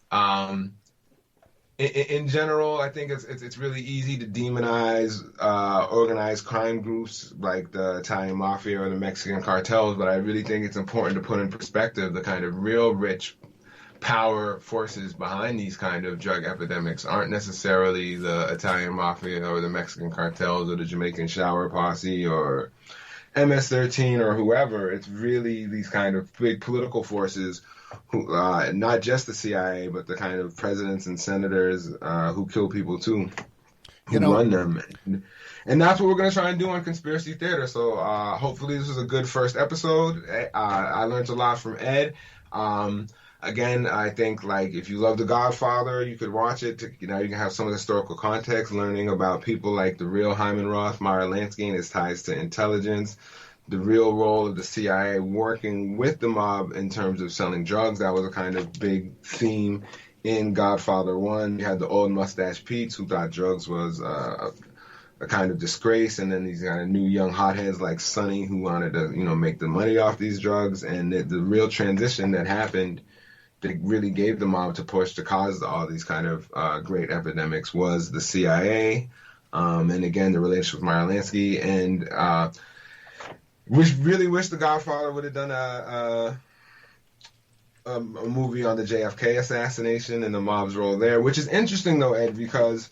in general, I think it's really easy to demonize organized crime groups like the Italian mafia or the Mexican cartels, but I really think it's important to put in perspective the kind of real rich power forces behind these kind of drug epidemics aren't necessarily the Italian mafia or the Mexican cartels or the Jamaican shower posse or MS-13 or whoever. It's really these kind of big political forces who, not just the CIA, but the kind of presidents and senators who kill people too, who run them. And that's what we're going to try and do on Conspiracy Theater. So hopefully this was a good first episode. I learned a lot from Ed. Again, I think like if you love The Godfather, you could watch it. You can have some of the historical context, learning about people like the real Hyman Roth, Meyer Lansky, and his ties to intelligence, the real role of the CIA working with the mob in terms of selling drugs. That was a kind of big theme in Godfather 1. You had the old mustache Pete's who thought drugs was a kind of disgrace, and then these kind of new young hotheads like Sonny who wanted to, make the money off these drugs. And the real transition that happened that really gave the mob to push to cause all these kind of great epidemics was the CIA. And again, the relationship with Meyer Lansky. And really wish The Godfather would have done a movie on the JFK assassination and the mob's role there, which is interesting though, Ed, because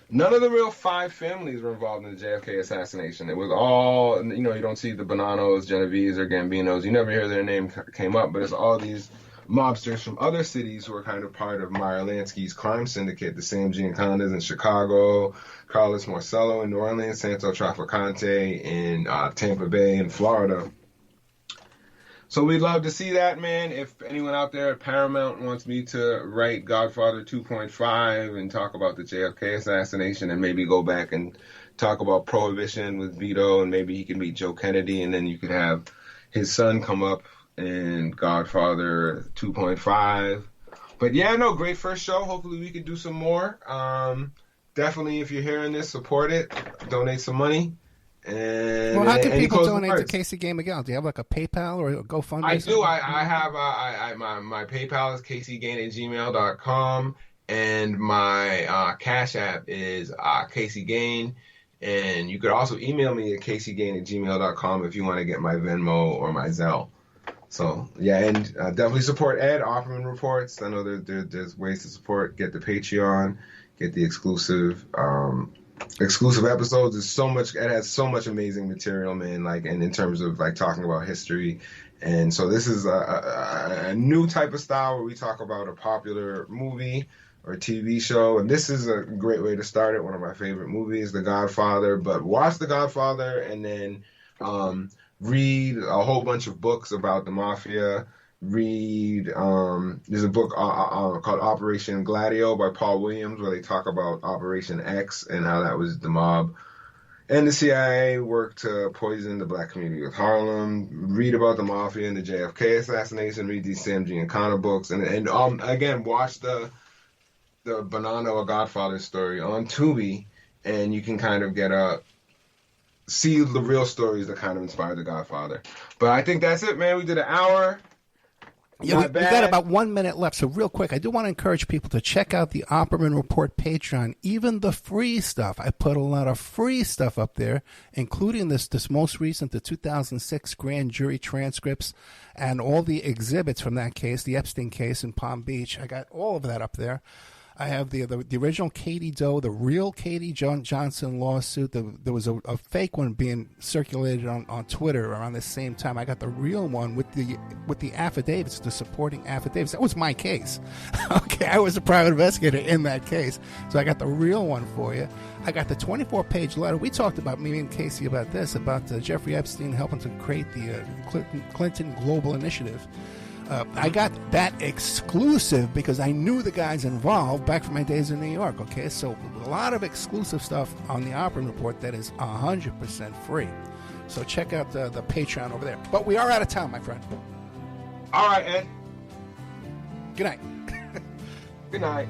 none of the real 5 families were involved in the JFK assassination. It was all, you don't see the Bonanos, Genovese, or Gambinos. You never hear their name came up, but it's all these mobsters from other cities who are kind of part of Meyer Lansky's crime syndicate, the Sam Giancondas in Chicago, Carlos Marcello in New Orleans, Santo Trafficante in Tampa Bay in Florida. So we'd love to see that, man. If anyone out there at Paramount wants me to write Godfather 2.5 and talk about the JFK assassination and maybe go back and talk about Prohibition with Vito and maybe he can meet Joe Kennedy and then you could have his son come up in Godfather 2.5. But yeah, no, great first show. Hopefully we can do some more. Definitely, if you're hearing this, support it. Donate some money. And how can people donate to Casey Gane Miguel? Do you have like a PayPal or a GoFundMe? I do. I have my PayPal is caseygane@gmail.com, and my Cash App is Casey Gane. And you could also email me at caseygane@gmail.com if you want to get my Venmo or my Zelle. So, yeah, and definitely support Ed, Opperman Reports. I know there's ways to support. Get the Patreon, get the exclusive episodes. There's so much. Ed has so much amazing material, man, like, and in terms of, like, talking about history. And so this is a new type of style where we talk about a popular movie or TV show. And this is a great way to start it. One of my favorite movies, The Godfather. But watch The Godfather and then read a whole bunch of books about the mafia. There's a book called Operation Gladio by Paul Williams where they talk about Operation X and how that was the mob and the CIA worked to poison the black community with Harlem. Read about the mafia and the JFK assassination. Read these Sam Giancana books. And again, watch the Bonanno, A Godfather story on Tubi, and you can kind of see the real stories that kind of inspired The Godfather. But I think that's it, man. We did an hour. Yeah, we got about 1 minute left, so real quick, I do want to encourage people to check out the Opperman Report Patreon, even the free stuff. I put a lot of free stuff up there, including this most recent, the 2006 grand jury transcripts and all the exhibits from that case, the Epstein case in Palm Beach. I got all of that up there. I have the original Katie Doe, the real Katie Johnson lawsuit. There was a fake one being circulated on Twitter around the same time. I got the real one with the affidavits, the supporting affidavits. That was my case. Okay, I was a private investigator in that case, so I got the real one for you. I got the 24-page letter. We talked about, me and Casey, about this, about Jeffrey Epstein helping to create the Clinton Global Initiative. I got that exclusive because I knew the guys involved back from my days in New York, okay? So a lot of exclusive stuff on the Opperman Report that is 100% free. So check out the Patreon over there. But we are out of time, my friend. All right, Ed. Good night. Good night.